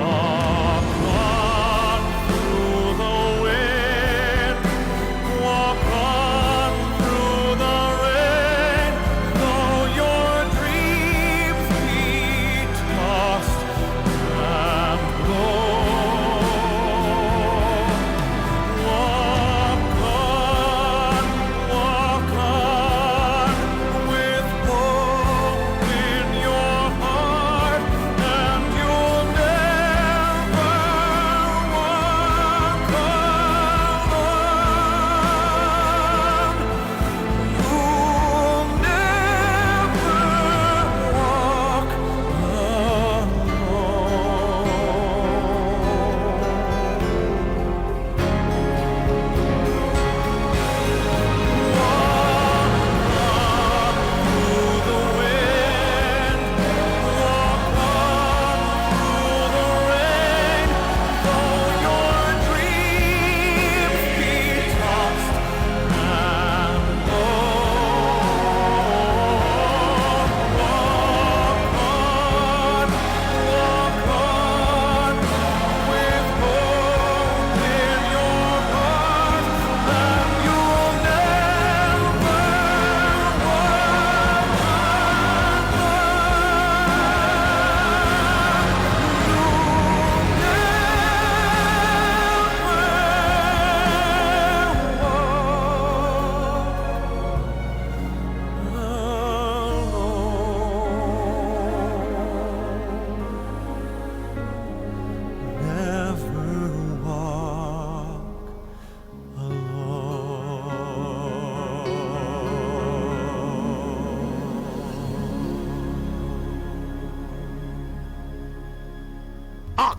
Walk on through the wind, walk on through the rain, though your dreams be tossed and blown.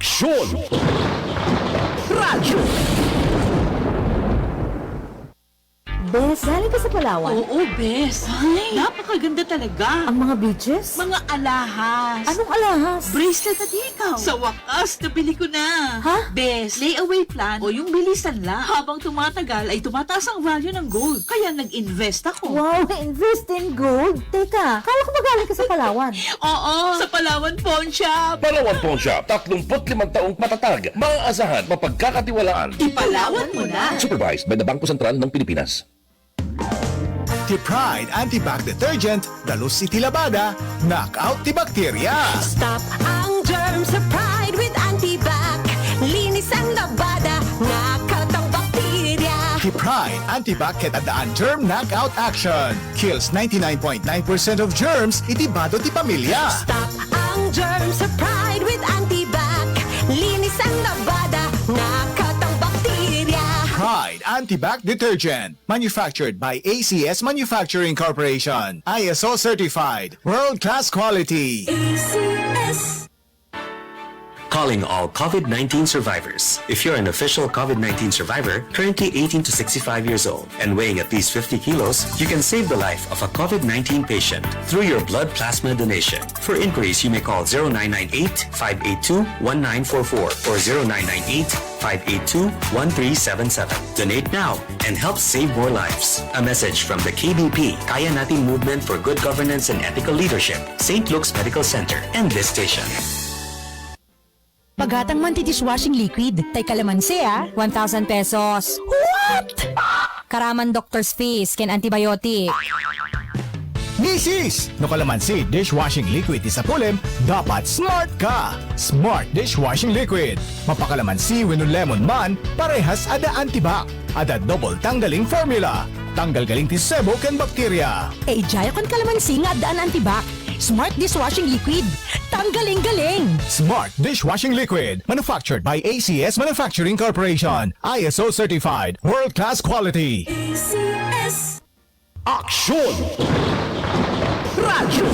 Aksyon! Radyo! Bes, galing ka sa Palawan? Oo, Bes. Ay, napakaganda talaga. Ang mga beaches? Mga alahas. Anong alahas? Bracelet at ikaw. Sa wakas, nabili ko na. Ha? Bes, layaway plan o yung bilisan lang. Habang tumatagal ay tumataas ang value ng gold. Kaya nag-invest ako. Wow, invest in gold? Teka, kala ko ba galing ka sa Palawan? Oo, sa Palawan Pawn Shop. Palawan Pawn Shop, 35 taong matatag, maaasahan, mapagkakatiwalaan. Ipalawan mo na. Supervised by the Bangko Sentral ng Pilipinas. T-Pride Antibac Detergent, Dalus City Labada, Knockout T-Bacteria. Stop ang germs sa Pride with Antibac. Linis ang labada, knockout ang bakterya. T-Pride Antibac ketandaan germ knockout action. Kills 99.9% of germs, itibado ti pamilya. Stop ang germs sa Pride with Antibac. Linis ang labada, knockout ang bakterya. Pride Antibac Detergent, manufactured by ACS Manufacturing Corporation. ISO certified, world-class quality. ACS. Calling all COVID-19 survivors. If you're an official COVID-19 survivor, currently 18 to 65 years old, and weighing at least 50 kilos, you can save the life of a COVID-19 patient through your blood plasma donation. For inquiries, you may call 0998-582-1944 or 0998-582-1377. Donate now and help save more lives. A message from the KBP, Kaya Natin Movement for Good Governance and Ethical Leadership, St. Luke's Medical Center, and this station. Paghatang Manti-Dishwashing Liquid. Tay kalamansi 1,000 pesos. What? Karaman Doctor's Face, ken antibiotic. Misis! No kalamansi dishwashing liquid isa pulem, dapat smart ka! Smart Dishwashing Liquid. Mapakalamansi wenno lemon man, parehas ada antibac. Ada double tanggaling formula. Tanggal galing ti sebo ken bakterya. Ijaya kon kalamansi nga adaan antibac. Smart Dishwashing Liquid. Tanggaling-galing! Smart Dishwashing Liquid. Manufactured by ACS Manufacturing Corporation. ISO certified. World-class quality. ACS. Aksyon! Radyo!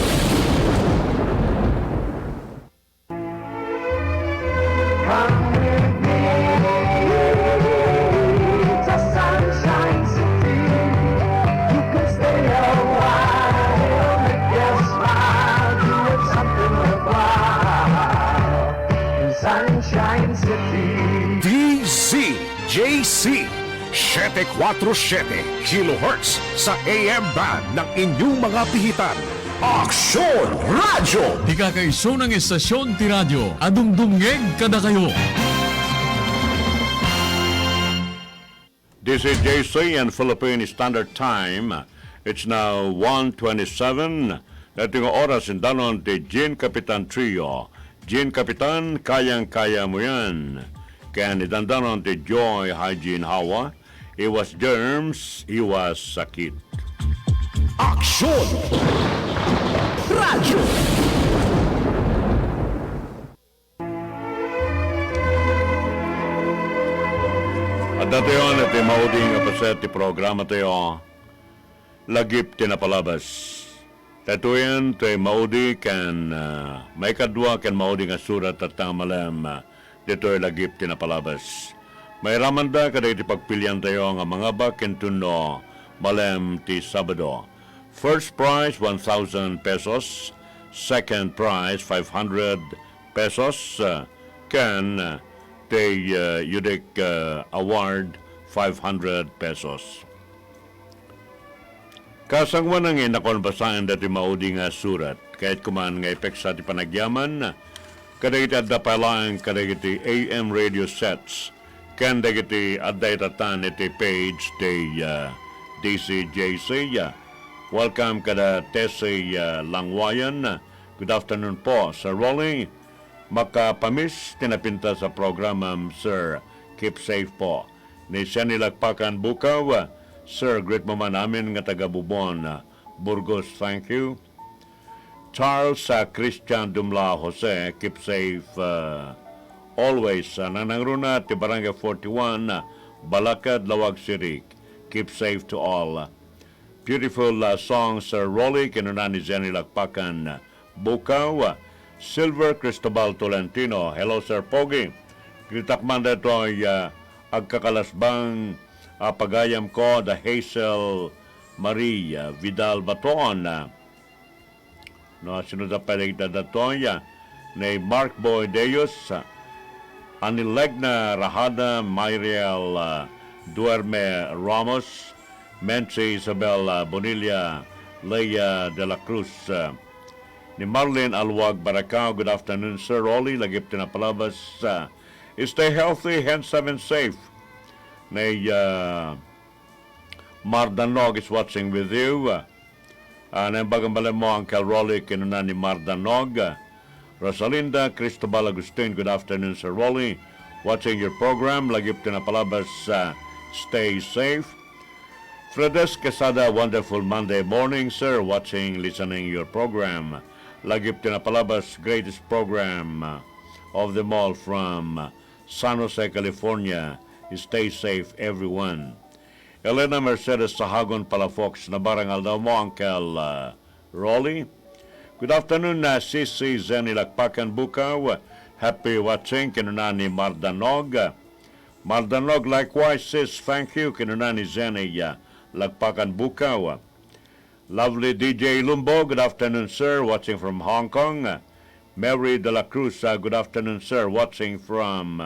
Sunshine City. DZJC 747 kHz sa AM band ng inyong mga pihitan. Aksyon Radyo! Ikakaiso ng estasyon ti radyo, adumdumngeg kada kayo. This is JC and Philippine Standard Time. It's now 1:27. Dating oras in danon ti Gin Kapitan Trio. Gin Kapitan, kayang-kaya mo yan. Kaya nidandanon ti Joy Hygiene Hawa. Iwas germs, iwas sakit. Aksyon! Radyo! At dati yun, iti mauding apaset ti programa tayo. Lagip tinapalabas. Tatuyan tay maudi kan may kadwa kan maudi nga surat at malam dito lagip tinapalabas. May ramanda kada iti pagpilian tayo nga mga bakin tuno malam ti Sabado. First prize 1,000 pesos, second prize 500 pesos, kan tay UDIC award 500 pesos. Kasangwan ang inakonbasaan dati maudi nga surat, kahit kuman nga epek sa ti panagyaman, kadagiti adda palang kadagiti AM radio sets, kan dagiti adda itatan iti page ti DCJC. Welcome kada Tessy Langwayan. Good afternoon po, Sir Rolly. Makapamis tinapinta sa programam, Sir. Keep safe po. Ni siya nilagpakan bukaw, Sir, great mama namin nga taga Bubon, Burgos, thank you. Charles Christian Dumla Jose, keep safe always. Nanangruna ti Barangay 41, Balakad, Lawag Sirik, keep safe to all. Beautiful song, Sir Rolly, kinunan ni Jenny Lakpakan, Bukaw. Silver Cristobal Tolentino. Hello, Sir Pogi. Kritakman dito ay agkakalasbang pagayam ko the Hazel Maria Vidal Baton. No, sinunod pa rin dito ni Mark Boy Deus, Anilegna Rahada, Myriel Duerme Ramos, Menchi Isabel Bonilla, Leia de la Cruz, ni Marlene Alwag Baracao. Good afternoon, Sir Rolly. Lagip tinapalabas. Stay healthy, handsome, and safe. Ni Mardanog is watching with you. Naimbagang bala mo, Uncle Rolly, kinuna ni Mardanog. Rosalinda Cristobal Agustin, good afternoon, Sir Rolly. Watching your program. Lagip tinapalabas. Stay safe. Fredes Quesada, wonderful Monday morning, sir. Watching, listening your program. Lagip tinapalabas, greatest program of them all from San Jose, California. Stay safe, everyone. Elena Mercedes Sahagon Palafox, nabarangal daw mo, Uncle Rolly. Good afternoon, Sisi Zeni Lakpakan Bukaw. Happy watching, kinunani Mardanog. Mardanog, likewise, sis, thank you, kinunani Zeni Lakpakan Bukaw. Lovely DJ Lumbo, good afternoon, sir, watching from Hong Kong. Mary de la Cruz, good afternoon, sir, watching from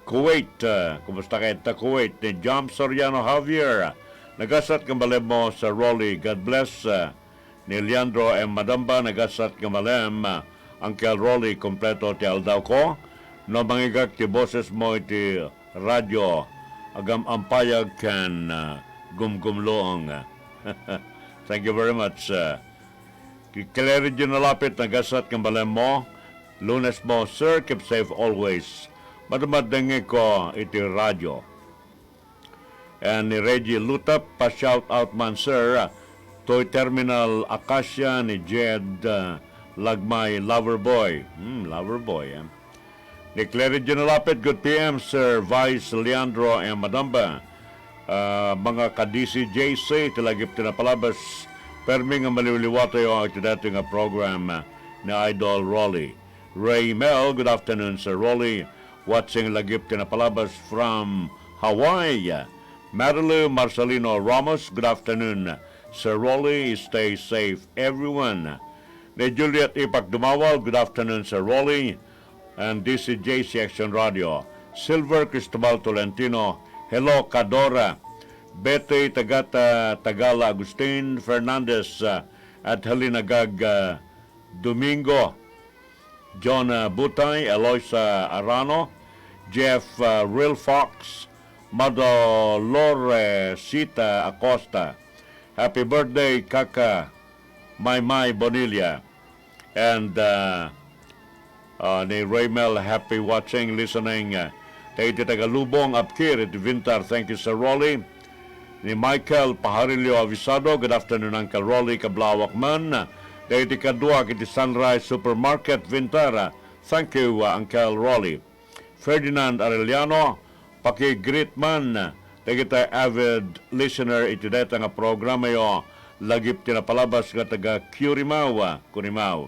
Kuwait. Kumusta kayo ta Kuwait? Ni Jam Soriano Javier. Nagasat kambalem mo sa Rolly. God bless. Ni Leandro M. Madamba. Nagasat kambalem. Uncle Rolly, kompleto ti aldaw ko. No mangigak ti boses mo iti radyo. Agam ampayag kan gumgumloong. Thank you very much. Kikileri dyan nalapit. Nagasat kambalem mo. Lunes mo, sir. Keep safe always. Madamadangin ko iti radyo. And ni Reggie Lutap, pa-shout out man, sir. Toy Terminal Acacia ni Jed Lagmay Loverboy. Loverboy, eh. Ni Clary Junalapit, good PM, sir. Vice Leandro and Madamba. Mga ka-DCJC, tilagip tinapalabas. Perming ang maliliwato yung iti dati nga program ni Idol Rolly. Ray Mel, good afternoon, Sir Rolly. Watching lagip tinapalabas from Hawaii. Marilu Marcelino Ramos, good afternoon. Sir Rolly, stay safe, everyone. Ni Juliet Ipak Dumawal, good afternoon, Sir Rolly. And this is JC Action Radio. Silver Cristobal Tolentino, hello, Kadora. Betty Tagata Tagala Agustin Fernandez at Halinagag Domingo. John Butay, Eloisa Arano, Jeff Real Fox, Madolore Sita Acosta. Happy birthday, Kaka Maymay Bonilla. And ni Raymel, happy watching, listening. Tayo Tagalubong, Apkir, at Vintar, thank you, Sir Rolly. Ni Michael Paharilio Avisado, good afternoon, Uncle Rolly, Kablawak man. Tayo Kadua, kiti Sunrise Supermarket, Vintara, thank you, Uncle Rolly. Ferdinand Arellano, paki-greet man. Tayo kita avid listener, iti deta nga programa yo, lagip tinapalabas nga taga Curimaw, Curimaw.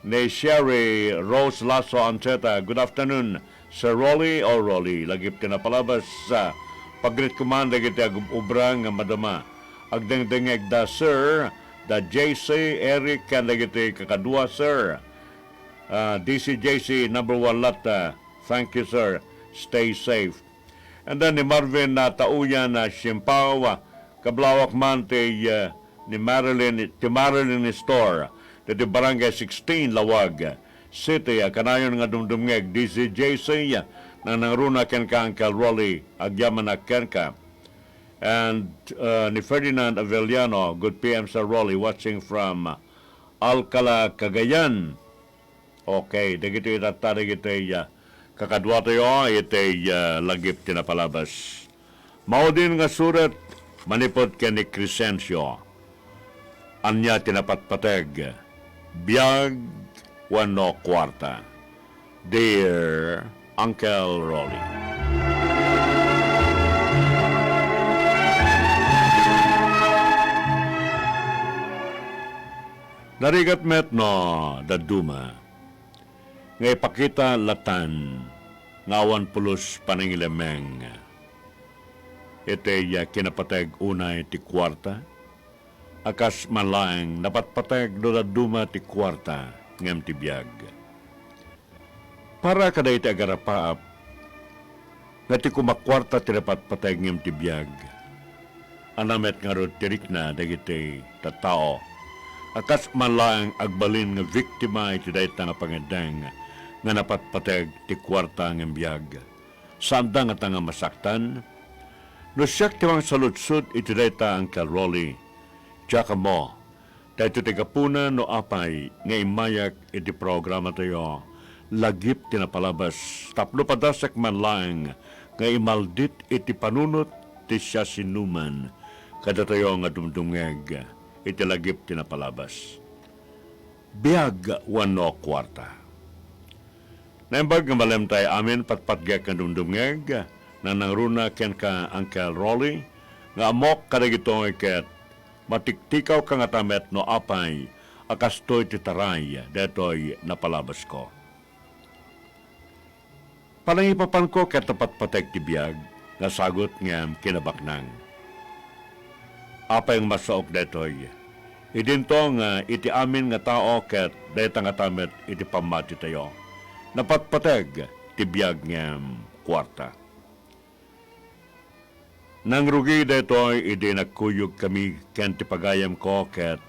Ni Sherry Rose Lasso Ancheta, good afternoon, Sir Rolly o Rolly, lagip tinapalabas sa pag-greet kumanda kita ubrang nga madama. Agdengdengeg da, sir, da JC Eric kan lagiti kakadua, sir. DCJC number 1 lata. Thank you, sir. Stay safe. And then ni Marvin na tauyan na Simpaw, kablawak man ni Marilyn Store. Dito Barangay 16, Lawag City, kanayon nga dumdumngeg DCJC na nangruna ken ka Uncle Rolly, agyaman na ken ka. And ni Ferdinand Avellano, good PM sa Rolly, watching from Alcala, Cagayan. Okay, dagito itata, dagito kakadwa tayo, ito lagip tinapalabas. Maudin nga surat, manipot ken ni Crescencio. Anya tinapatpateg, biyag wano kwarta. Dear Uncle Rolly. Darigat met no, daduma. Ngay pakita latan, ngawan pulos panangilemeng. Ite ya kinapateg unay ti kwarta, akas malaeng napatpateg do daduma ti kwarta ngem ti biyag. Para kada iti agarapaap, nga ti kumakwarta ti napatpateg ngem ti biyag. Anamet nga ro tirik na dagiti tatao, akas malaeng agbalin nga biktima iti dayta nga pangedeng nga napatpateg ti kwarta ngem biyag. Sanda nga tanga masaktan, no siyak timang saludsud iti dayta ang kalroli, tsaka mo, dahito ti kapuna no apay nga imayak iti programa tayo, lagip tinapalabas, tapno padasak man lang nga imaldit iti panunot ti siya sinuman, kada tayo nga dumdungeg iti lagip tinapalabas. Biag wano kwarta. Naimbag nga malem tayo amin patpatgek nga dumdungeg, na nangruna ken ka Uncle Rolly, nga amok kadagitoy ket matiktikaw ka nga tamet no apay, akastoy titaray, detoy napalabas ko. Palangipapan ko ket tapatpateg ti biyag, nga sagot ngem kinabaknang. Apay ang masaok detoy, idinto nga iti amin nga tao ket deta nga tamet iti pamati tayo, napatpateg ti biyag ngem kwarta. Nang rugi detoy, idi nagkuyog kami ken ti pagayam ko ket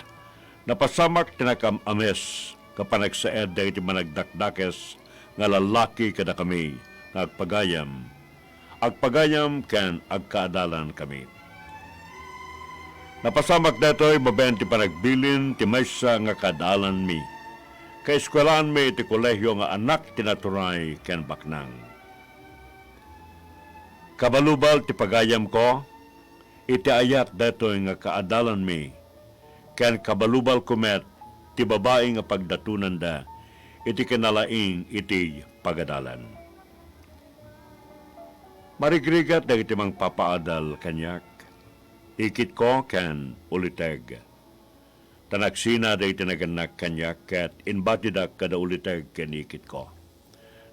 napasamak tinakam ames kapanagsaed da iti managdakdakes nga lalaki kada kami nga agpagayam ken agkaadalan kami. Napasamak detoy maben ti panagbilin ti maysa nga kaadalan mi. Kaeskwelaan mi iti kolehyo nga anak tinaturay ken baknang. Kabalubal ti pagayam ko, iti ayat detoy nga kaadalan mi, ken kabalubal kumet ti babae nga pagdatunan da, iti kinalaing iti pagadalan. Marigrigat da iti mang papaadal kanyak, ikit ko ken uliteg. Tanaksina da iti naganak kanyak, ket inbatidak kada uliteg ken ikit ko.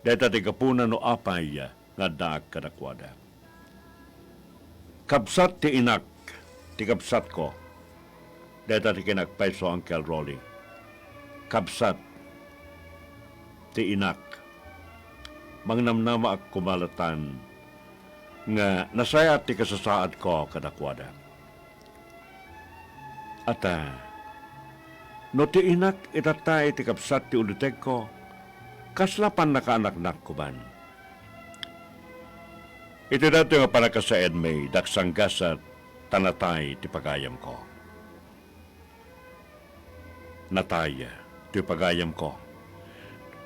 Deta ti kapuna no apay nga daak kadakwada. Kapsat ti inak, ti kapsat ko. Deta ti kinakpaiso Uncle Rolly. Kapsat ti inak. Mangnamnama ak kumalatan nga nasaya ti kasasaad ko kadakwada. Ata, no ti inak itatay ti kapsat ti uliteg ko, kaslapan nakaanak-nak ko ban. Iti dato nga panakasaed may daksanggasat tanatay ti pagayam ko. Nataya ti pagayam ko.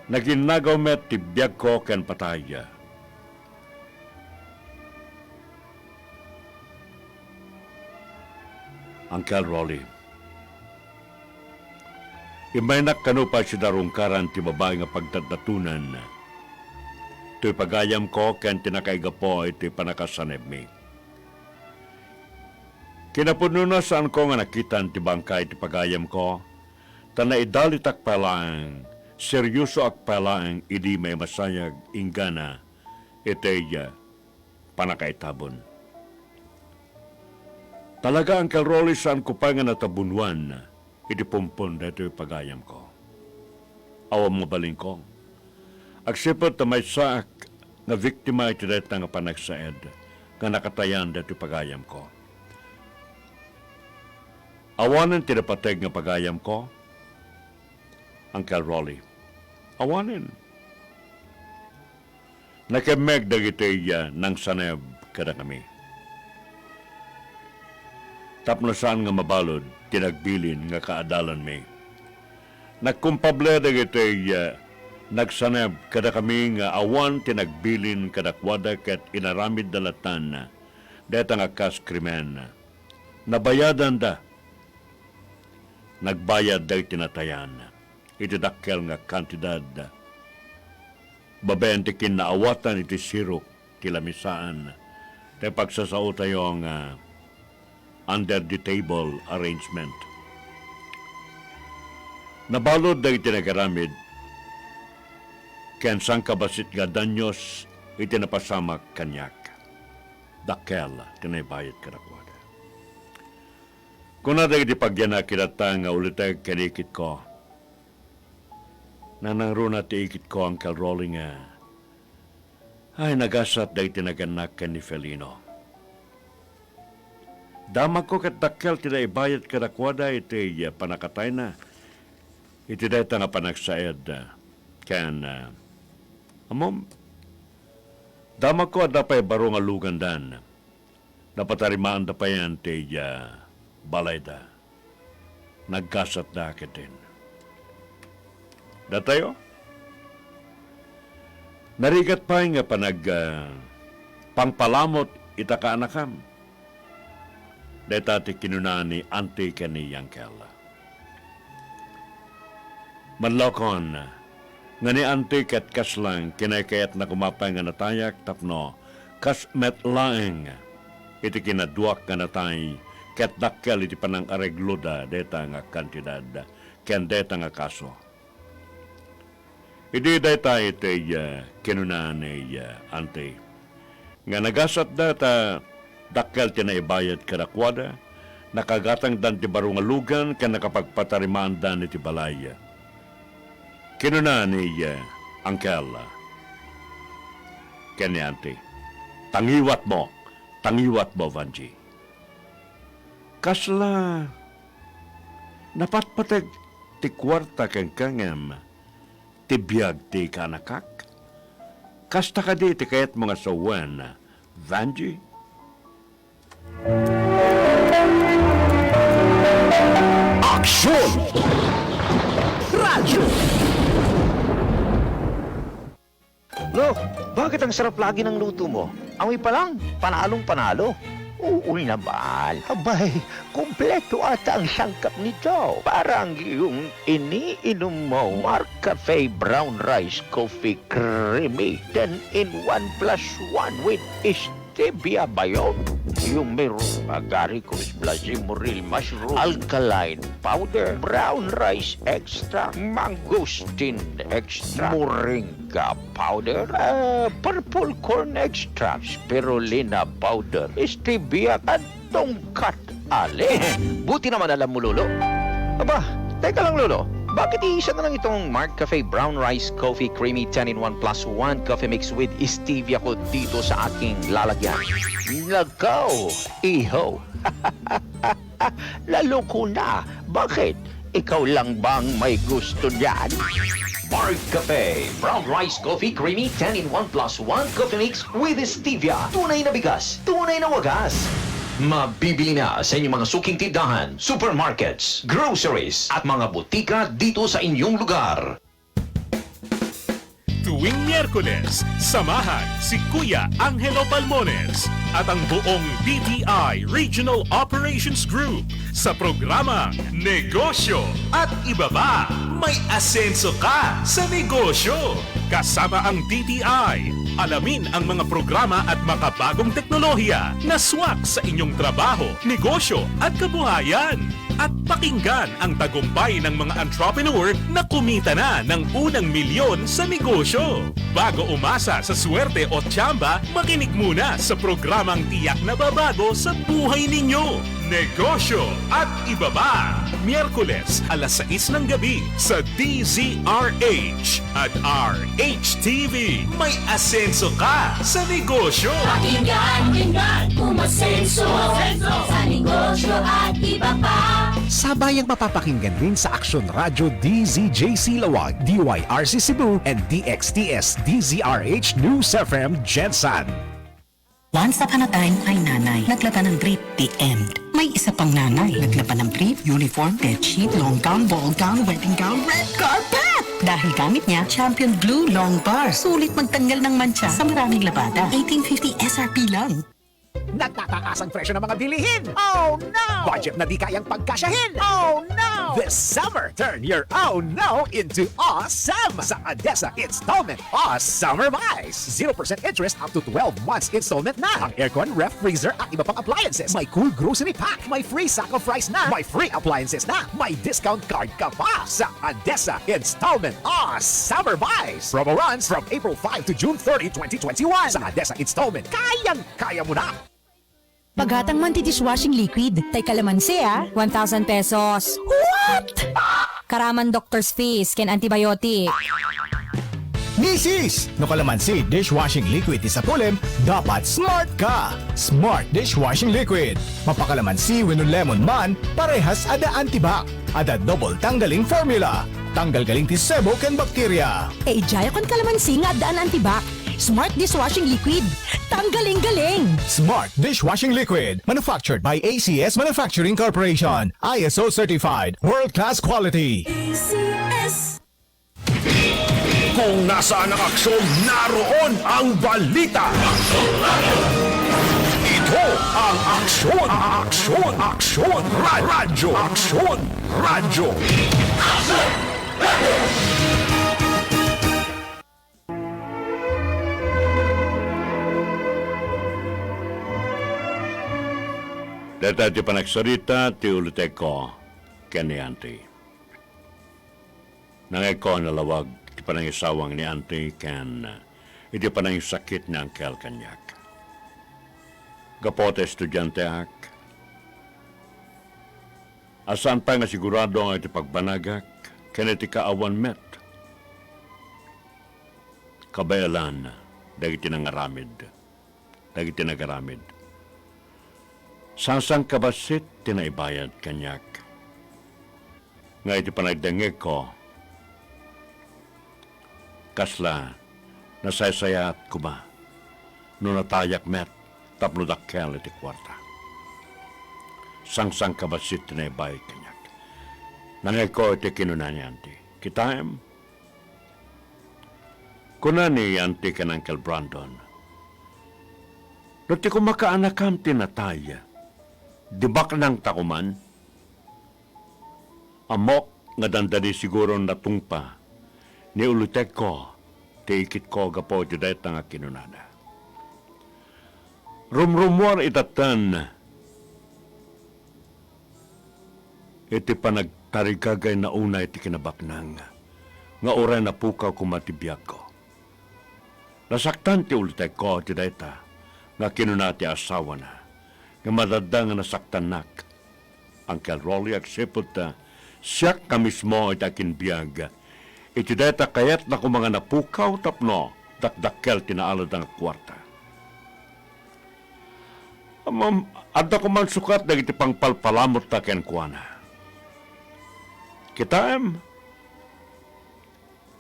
Naginagaw met ti biyag ko ken pataya. Uncle Rolly, imay nakano pa si darungkaran ti babae nga pagdadatunan. Ito'y pagayam ko, ken tinakaiga po ito'y panakasaneb mi. Kinapununo saan ko nga nakitan ti bangkay ti pagayam ko, tana idalitak palang, seryoso ak palang, idi may masayag ingana, ito'y panakaitabon. Talaga ang Rolly saan ko pa nga natabunwan, iti pumpon na ito'y pagayam ko. Awam mabaling ko. Agsipot na may saak na biktima iti deta nga panagsaed nga nakatayan dito pagayam ko. Awanin tinapateg nga pagayam ko, Uncle Rolly. Awanin. Nakemeg dagiti nang saneb kada kami. Tapno saan nga mabalod, tinagbilin nga kaadalan mi. Nagkumpable dagiti nagsaneb kada kami nga awan tinagbilin kadakwada ket inaramid dalatan deta nga kas krimen. Nabayadan da. Nagbayad da tinatayan. Iti dakkel nga kantidad. Babayan ti kinaawatan iti sirok tilamisaan. Te pagsasao tayo nga under the table arrangement. Nabalod na itinagaramid, ken sang kabasit nga danyos itinapasamak kanyak. Dakkel, tinaybayad karakwada. Kung na iti pagyana kinata nga ulitay kanikit ko, nanangro na ti ikit ko ang kalrolling nga, ay nagasat na itinaganak ka ni Felino. Dama ko kat dakkel tinaybayad karakwada iti panakatay na, iti dayta nga panagsaed ken amom dama ko da pay baro nga lugandan napatarimaan da pa yan ti balay da nagkasat da akitin datayo narigat pa nga panag pangpalamot ita ka anakam dayta ti kinunani anti kani Yangkel manlokon nga ni antik at kas lang kinakayat na kumapay nga natayak tapno kas met laeng iti kinaduak nga natay ket dakkel iti panang areglo da deta nga kantidad ken deta nga kaso iti deta iti kinunan ni ante nga nagasat data dakkel tinaibayad karakwada nakagatang dan ti baro nga lugan ken nakapagpatarimaan dan iti balay kinuna ni Angkel Kenyante, tangiwat mo, Vanji. Kasla, napatpatag ti kwarta kang kangam, ti biyag ti kanakak. Kasta ka di ti kayat mga sawan, Vanji. Aksyon! Radyo! Lo, bakit ang sarap lagi ng luto mo? Amoy pa lang, panalong panalo. Oo naman. Abay, kumpleto ata ang sangkap nito. Parang yung iniinom mo, Marcafe Brown Rice Coffee Creamy 10-in-1+1 with stevia ba yun? Yung merong agaricus blasimoril mushroom alkaline powder, brown rice extra, mangosteen extra, moringa powder, purple corn extract, spirulina powder, stevia at tongkat ale. Buti naman alam mo, Lolo. Aba, teka lang, Lolo. Bakit iisa na lang itong Marcafe Brown Rice Coffee Creamy 10-in-1+1 coffee mix with stevia ko dito sa aking lalagyan? Nagaw, iho. Lalo na. Bakit? Ikaw lang bang may gusto niyan? Marcafe Brown Rice Coffee Creamy 10-in-1+1 coffee mix with stevia. Tunay na bigas, tunay na wagas. Mabibili na sa inyong mga suking tindahan, supermarkets, groceries, at mga butika dito sa inyong lugar. Tuwing Miyerkules, samahan si Kuya Angelo Palmones at ang buong DTI Regional Operations Group sa programa Negosyo at Iba Pa. May asenso ka sa negosyo. Kasama ang DTI, alamin ang mga programa at makabagong teknolohiya na swak sa inyong trabaho, negosyo at kabuhayan. At pakinggan ang tagumpay ng mga entrepreneur na kumita na ng unang milyon sa negosyo. Bago umasa sa swerte o tsamba, makinig muna sa programang tiyak na babago sa buhay ninyo. Negosyo at Iba Pa. Miyerkules, alas 6 ng gabi sa DZRH at RHTV. May asenso ka sa negosyo. Pakinggan, umasenso sa negosyo at iba pa. Sabayang mapapakinggan rin sa Aksyon Radio DZJC Lawag, DYRC Cebu, and DXTS DZRH News FM Jensan. Once upon a time ay nanay. Naglaba ng brief, the end. May isa pang nanay. Naglaba ng brief, uniform, bedsheet, long gown, ball gown, wedding gown, red carpet! Dahil gamit niya, Champion Blue Long Bar. Sulit magtanggal ng mancha sa maraming labada. 1850 SRP lang. Nagtataas ang presyo ng mga bilihin. Oh no! Budget na di kayang pagkasyahin. Oh no! This summer, turn your oh no into awesome sa ADESA Installment Summer Buys. 0% interest up to 12 months installment na. Ang aircon, ref, freezer at iba pang appliances. May cool grocery pack. May free sack of rice na. May free appliances na. May discount card ka pa sa ADESA Installment Summer Buys. Promo runs from April 5 to June 30, 2021. Sa ADESA Installment, kayang-kaya mo na. Paghatang Manti Dishwashing Liquid. Tay kalamansi 1,000 pesos. What? Karaman Doctor's Face can antibiotic. Misis! No kalamansi dishwashing liquid isa pulim, dapat smart ka! Smart Dishwashing Liquid. Mapakalamansi wenno lemon man, parehas ada antibac. Ada double tanggaling formula. Tanggal galing ti sebo ken bakterya. Ijaya kon kalamansi nga daan antibac. Smart Dishwashing Liquid. Tanggaling-galing! Smart Dishwashing Liquid. Manufactured by ACS Manufacturing Corporation. ISO certified. World-class quality. ACS. Kung nasaan ang aksyon, naroon ang balita. Ito ang aksyon. Aksyon. Radyo. Aksyon. Radyo. Data ti panagsarita ti ulite ko kanianti. Nangay ko nalawag ti panangisawang ni Auntie ken iti panang sakit ni Uncle kanyak. Gapote estudyante ak. Asan pa nga sigurado nga iti pagbanagak ken iti kaawan met. Kabayalan dagiti nangaramid. Dagiti nagaramid. Sangsang kabasit tinaibayad kanyak. Nga iti panagdangeg ko, kasla nasaysayat ko ba, no natayak met, tapno dakkel iti kwarta. Sangsang kabasit tinaibayad kanyak. Nangeg ko iti kinunanyan ti. Kitayem, kunani yanti kan Uncle Brandon, no ti kumakaanakam tinataya, dibak ng takuman, amok nga dandali siguro natungpa, ni ulutek ko, tiikit ko gapo juday nga kinunana. Rumrumwar itatan, iti panagtarigagay na una iti kinabaknang, nga oray na pukaw kumatibiyag ko. Nasaktan ti ulutek ko juday nga kinunati asawa na, nga madadang nga nasaktan nak. Uncle Rolly aksipot siya ka mismo iti akin biyag. Iti deta kayat na mga napukaw tapno, dakdakkel tinaalad ang kwarta. Adda ko man sukat dagiti pangpalpalamot ta ken kuana. Kitaem,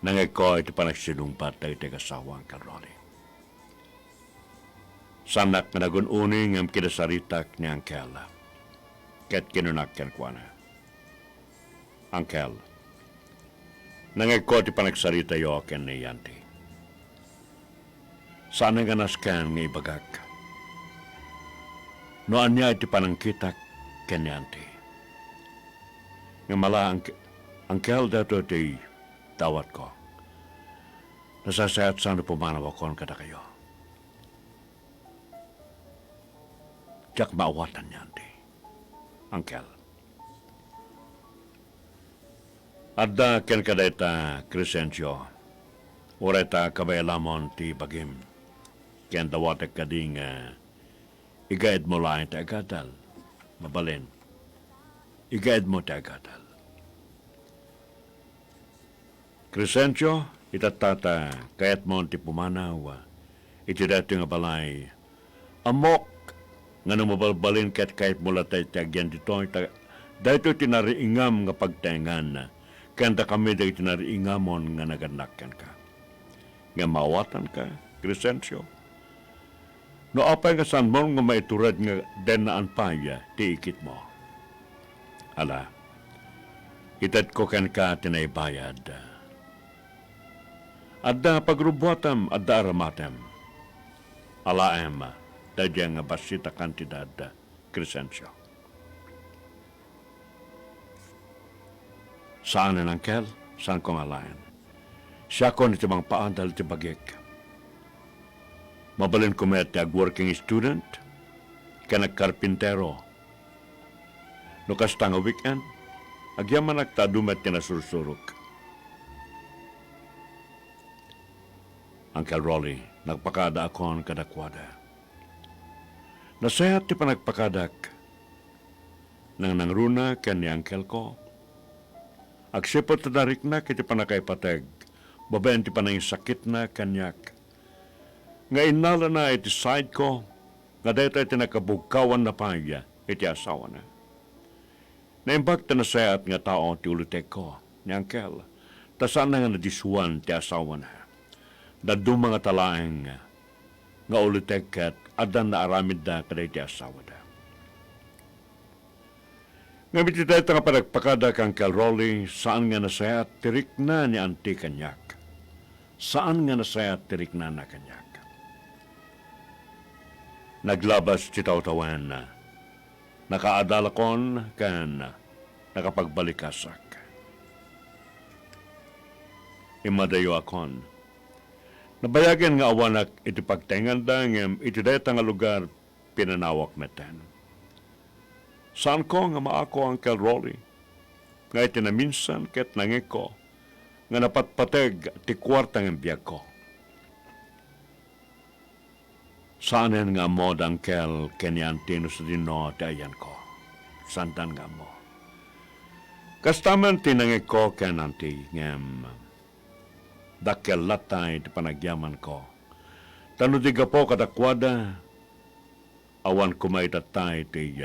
nangay ko iti panagsinumpat dagiti kasawa Uncle Rolly. Sanak na nagununing ang kinasaritak ni Uncle. Ket kinunakyan ko na. Uncle, nangay ko ti panagsarita yo ken ni Yanti. Sana nga naskan ng ibagak. Noan niya iti panangkitak ken ni Yanti. Nga mala Uncle dato ti tawat ko. Nasasayat sana pumanaw akon kada kayo. Tiyak maawatan niyan, Uncle. Adda ken kadayta Crescencio, oreta kabaylamon ti bagim, ken dawatek kading igaid mo lain ti agadal, mabalin, igaid mo ti agadal. Crescencio, itatata kayat mo ti pumanaw, iti dati nga balay, amok nga namabalbalin kahit mula tayo tagyan dito, dahito tinariingam nga pagtaingan, kanda kami dahil tinariingamon nga naganakan ka. Nga mawatan ka, Crescencio. No apay nga saan mo nga maiturad nga denaan paya, tiikit mo. Ala, itat ko kan ka tinaybayad. Adda pagrubuatam, adda aramatem. Alaem, dadya nga basita kantidad Crescencio. Saan na Angkel? Saan ko ngalayan? Siya ko ni timang paandal ti bagik. Mabalin ko met ag working student, ka nagkarpintero. Nukas nga weekend, agyaman nagtadumet ti nasursurok. Uncle Rolly, nagpakada akon kadakwada. Nasayat ti panagpakadak nang nangruna ken ni Uncle ko. Agsipot tadarik na kiti panakaipateg, babayan ti panay sakit na kanyak. Nga inala na iti side ko, nga dito iti nakabugkawan na paya, iti asawa na. Naimbag ta nasayat nga tao ti ulitek ko, ni Uncle, tasan na nga nadisuan ti asawa na. Dadu mga talaeng nga ulitek kat adan na aramid na kada iti asawa na. Ngamit iti nga panagpakada kang Uncle Rolly, saan nga nasayat tirik na ni Auntie kanyak. Saan nga nasayat tirik na kanyak. Naglabas ti tawtawan na nakaadalakon kan nakapagbalik-asak. Imadayo akon. Nabayagan nga awanak iti pagtenganda ngem iti dayta nga lugar pinanawak meten. Saan ko nga maako Uncle Rolly? Nga iti na minsan ket nangik ko nga napatpateg ti kwarta ng biyag ko. Saanen nga mo Uncle kenyantino sa dino ti ayan ko. Sandan nga mo. Kastaman tinangik ko ken Auntie ngem dakkel latay ti panagyaman ko. Tanudiga po kadakwada awan kumaitatay ti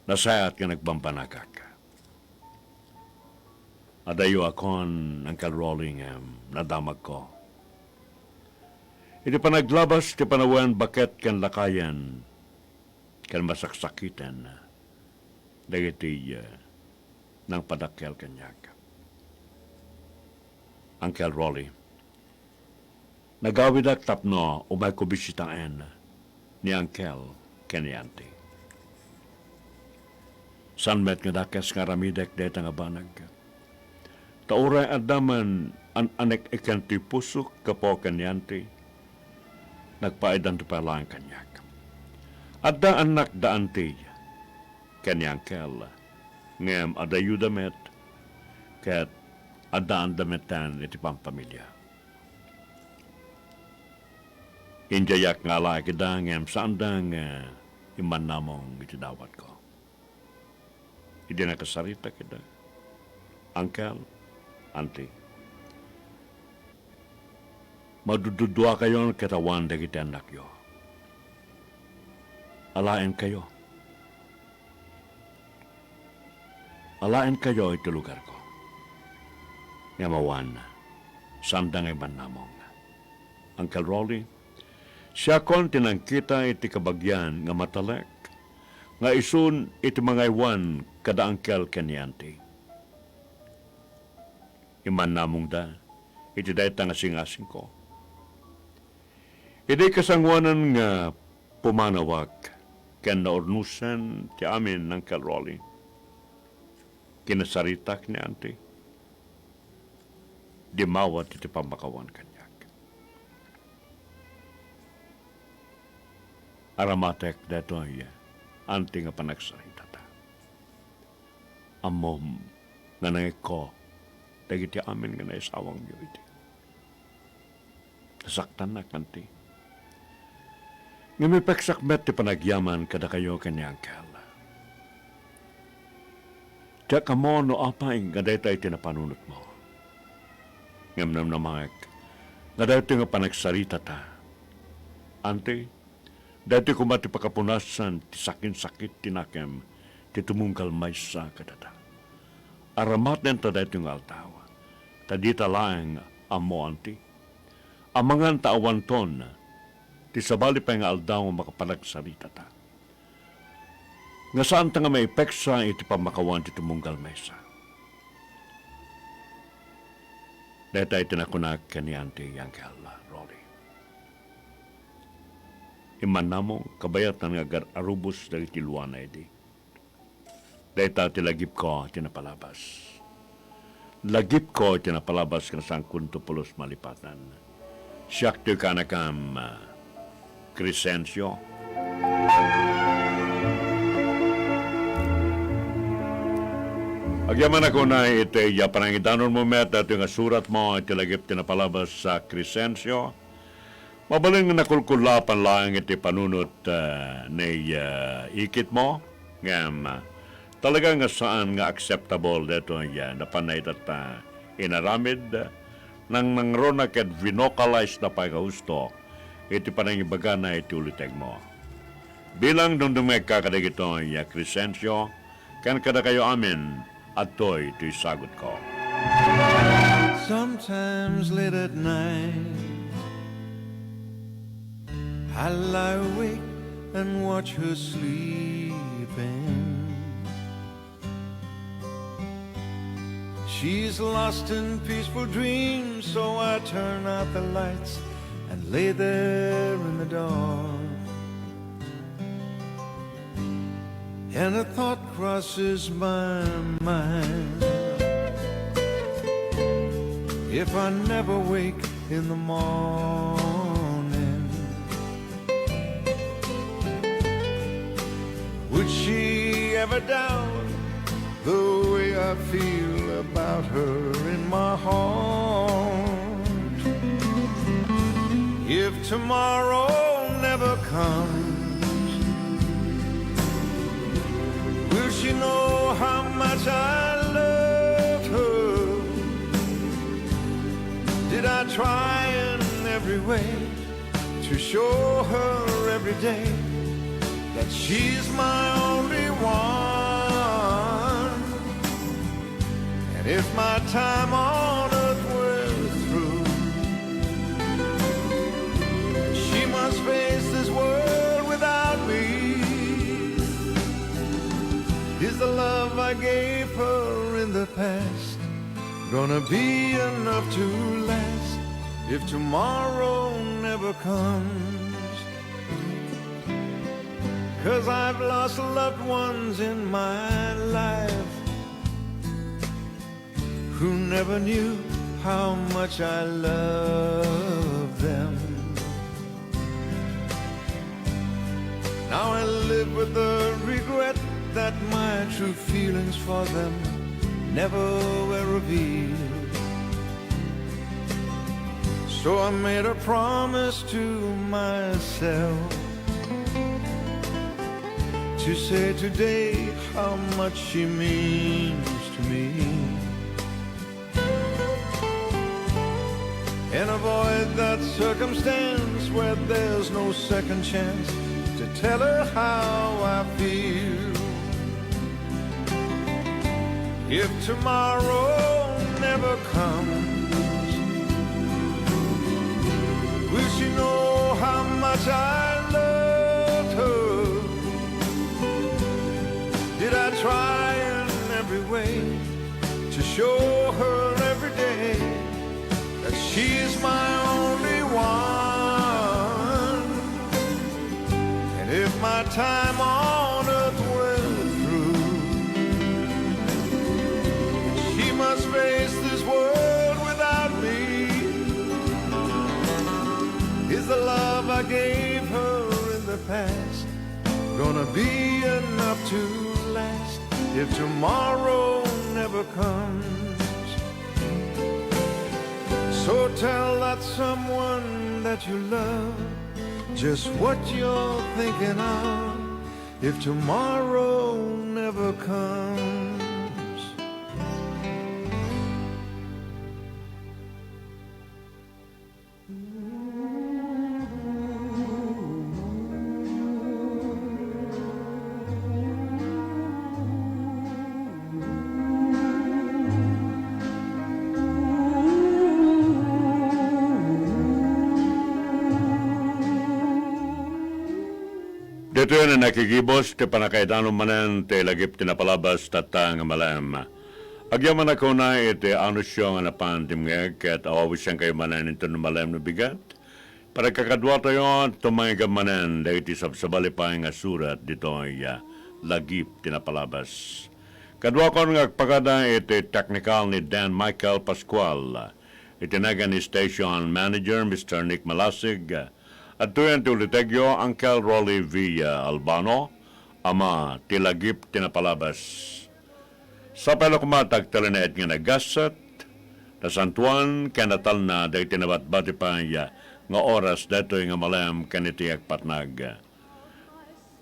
nasayat ka nagbampanakak. Adayo akon Uncle Rolly nadamag ko. Iti panaglabas ti panawan baket kan lakayan kan masaksakitan dagiti nang padakkel kanyak. Uncle Rolly, nagawidak tapno umay ko bisitaan ni Uncle Kenyante. San met nga dakes nga ramidek deta nga banag. Tauray adaman anek ikan ti pusok kapo Kenyante. Nagpaidan ti palang kanyak. Adda anak daan ti Kenyangkel. Ngem adayu damet ket adaan dametan iti pampamilya. Injayak nga laki da ngem saandang iman namong iti dawat ko. Hindi nakasarita kita. Uncle, Auntie. Madududwa kayo ng katawan dagiti anak yo. Alain kayo. Alain kayo iti lugar ko. Ngamawan, sandang iban namong. Uncle Rolly, siya kon tinangkita iti kabagyan nga matalek, nga isun iti mga iwan kada Uncle Kenyante. Iman namong da, iti dayta nga singasing ko. Iti kasangwanan nga pumanawak ken naornusan ti amin ng Uncle Rolly. Kinasaritak ni Auntie. Di mawat iti pamakawan kanyak. Aramatek detoy Auntie nga panagsarita ta. Amom nga nangiko dagiti amin nga naisawang niyo iti. Nasaktan na kanti. Nga may pagsakmet ti panagyaman kada kayo kanyang Uncle. Tiyak ka mo no apaing nga dayta iti napanunot mo. Ngam namamag, nga dayta nga panagsarita ta. Auntie, dayta kumati pakapunasan ti sakin-sakit tinakem ti tumungkal may sa kadata. Aramat den ta dayta nga altawa. Tadita laeng amo Auntie. Amangan taawan ton, ti sabali pa nga aldaw makapanagsarita ta. Nga saan ta nga may peksa iti pamakawan ti tumunggal mesa. Deta iti nakunak kani Auntie Uncle Rolly. Iman namo, kabayatan nga arubos dari tiluana iti. Dahita tilagip ko, tinapalabas. Lagip ko, tinapalabas ka sang kunto pulos malipatan. Siyak to ka nakam Crescencio. Agyaman ako na iti yaparangidanon mo met at yung surat mo iti lagip tinapalabas sa Crescencio. Mabaling nakulkulapan lang iti panunot ni ikit mo. Ngam, talaga nga saan nga acceptable dito napanay at inaramid nang nangrona ket vinocalize na pagkahusto iti panangibaga na iti uliteg mo. Bilang dumdumeg kakadag ito Crescencio, kan kada kayo amin at to'y sagot ko. Sometimes late at night I lie awake and watch her sleeping. She's lost in peaceful dreams, so I turn out the lights and lay there in the dark. And a thought crosses my mind. If I never wake in the morning, would she ever doubt the way I feel about her in my heart? If tomorrow never comes, will she know how much I love her? Did I try in every way to show her every day that she's my only one? And if my time on earth were through, she must face this world without me. Is the love I gave her in the past gonna be enough to last if tomorrow never comes? 'Cause I've lost loved ones in my life who never knew how much I love them. Now I live with the regret that my true feelings for them never were revealed. So I made a promise to myself to say today how much she means to me, and avoid that circumstance where there's no second chance to tell her how I feel. If tomorrow never comes, will she know how much I loved her? Did I try in every way to show her every day that she's my only one? And if my time on earth went through, she must face this world without me. Is the love I gave her in the past gonna be enough to last if tomorrow never comes? So tell that someone that you love just what you're thinking of if tomorrow never comes. Dito yun na nakikibos, ti panakaitanong manan, ti lagip tinapalabas, tatang malam. Agyaman ako na iti anusyong anapan timngeg, ket awawis siyang kayo manan ito ng malam na bigat. Para kakadwa tayo, tumay gamanan, dahil sabsabali pa nga surat dito ay lagip tinapalabas. Kadwa ko nga pagkada iti technical ni Dan Michael Pascual, itinaga ni Station Manager Mr. Nick Malasig, at tuyan ti ulitegyo Uncle Rolly V. Albano, ama tilagip tinapalabas. Sa pala kumatag talinet nga nagasat, na Santuan, kanatal na dahil tinabat-bati pa nga oras dato'y nga malam kanitiyak patnag.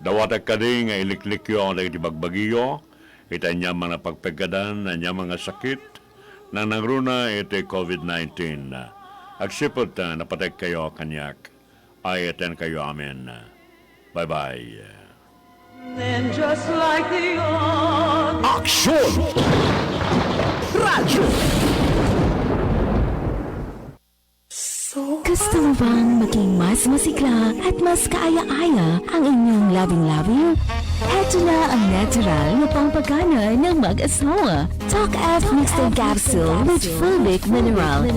Dawatak kadi nga iliklikyo dahil tibagbagyo, ita niya mga pagpagadan na niya mga sakit, na nangruna iti COVID-19. Agsipot napatek kayo kanyak, ayaten kayo amin. Bye-bye. Then just like the old Aksyon! Radyo! Gusto mo bang maging mas masigla at mas kaaya-aya ang inyong labing-labi? Heto na ang natural na pampagana ng mag-asawa. Talk F Mixed Capsule with Fulvic Mineral.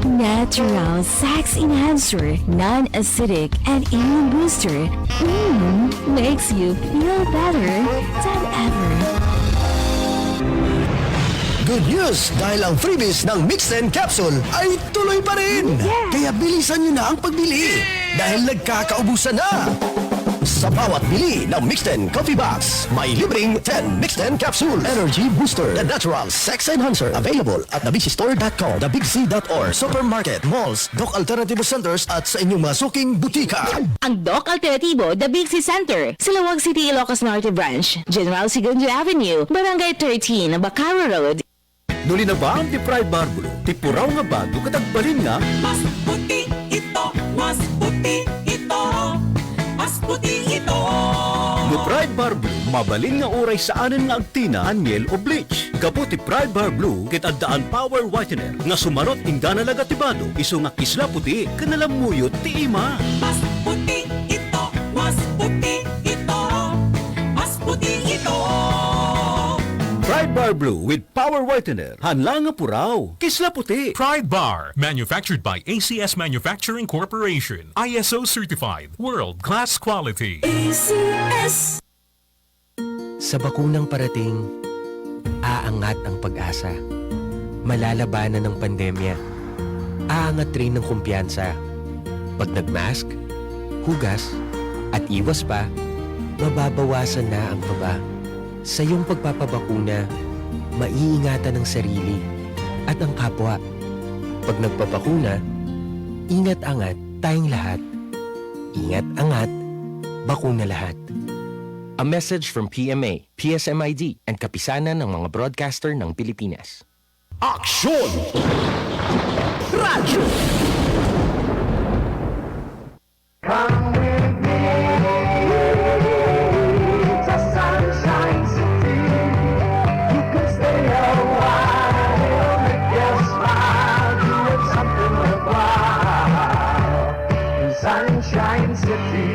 Natural sex enhancer, non-acidic, and immune booster. Makes you feel better than ever. Good news! Dahil ang freebies ng Mix 10 Capsule ay tuloy pa rin! Kaya bilisan nyo na ang pagbili! Dahil nagkakaubusan na! Sa bawat bili ng Mix 10 Coffee Box, may libreng 10 Mix 10 Capsule Energy Booster, the natural sex enhancer. Available at thebigcstore.com, thebigsea.or, supermarket, malls, Doc Alternativo Centers at sa inyong masuking butika. Ang Doc Alternativo, The Big C Center, sa Lawag City, Ilocos Norte Branch, General Segundo Avenue, Barangay 13, Bacaro Road. Nuli na ba ang Pride Barbulo? Tipuraw nga ba? Dukatagbalin nga? Mas puti ito, mas puti ito, mas puti ito. No Pride Bar Blue, mabalin nga oray sa anin nga agtina, anyel o bleach. Kaputi Pride Bar Blue, kitadaan power whitener, nga sumarot ingana lagatibado, iso nga kisla puti, kanalamuyot ti ima. Mas puti ito, mas puti ito, mas puti ito. Pride Bar Blue with power whitener, hanla nga puraw, kisla puti. Pride Bar, manufactured by ACS Manufacturing Corporation. ISO certified, world-class quality. ACS. Sa bakunang parating, aangat ang pag-asa. Malalabanan ng pandemya. Aangat rin ng kumpiyansa. Pag nagmask, hugas, at iwas pa, mababawasan na ang kaba. Sa iyong pagpapabakuna, maiingatan ang sarili at ang kapwa. Pag nagpapakuna, ingat-angat tayong lahat. Ingat-angat, bakuna lahat. A message from PMA, PSMID, and kapisanan ng mga broadcaster ng Pilipinas. Aksyon! Radyo! Come with me to Sunshine City. You can stay a while, make you smile, doing something worthwhile in Sunshine City.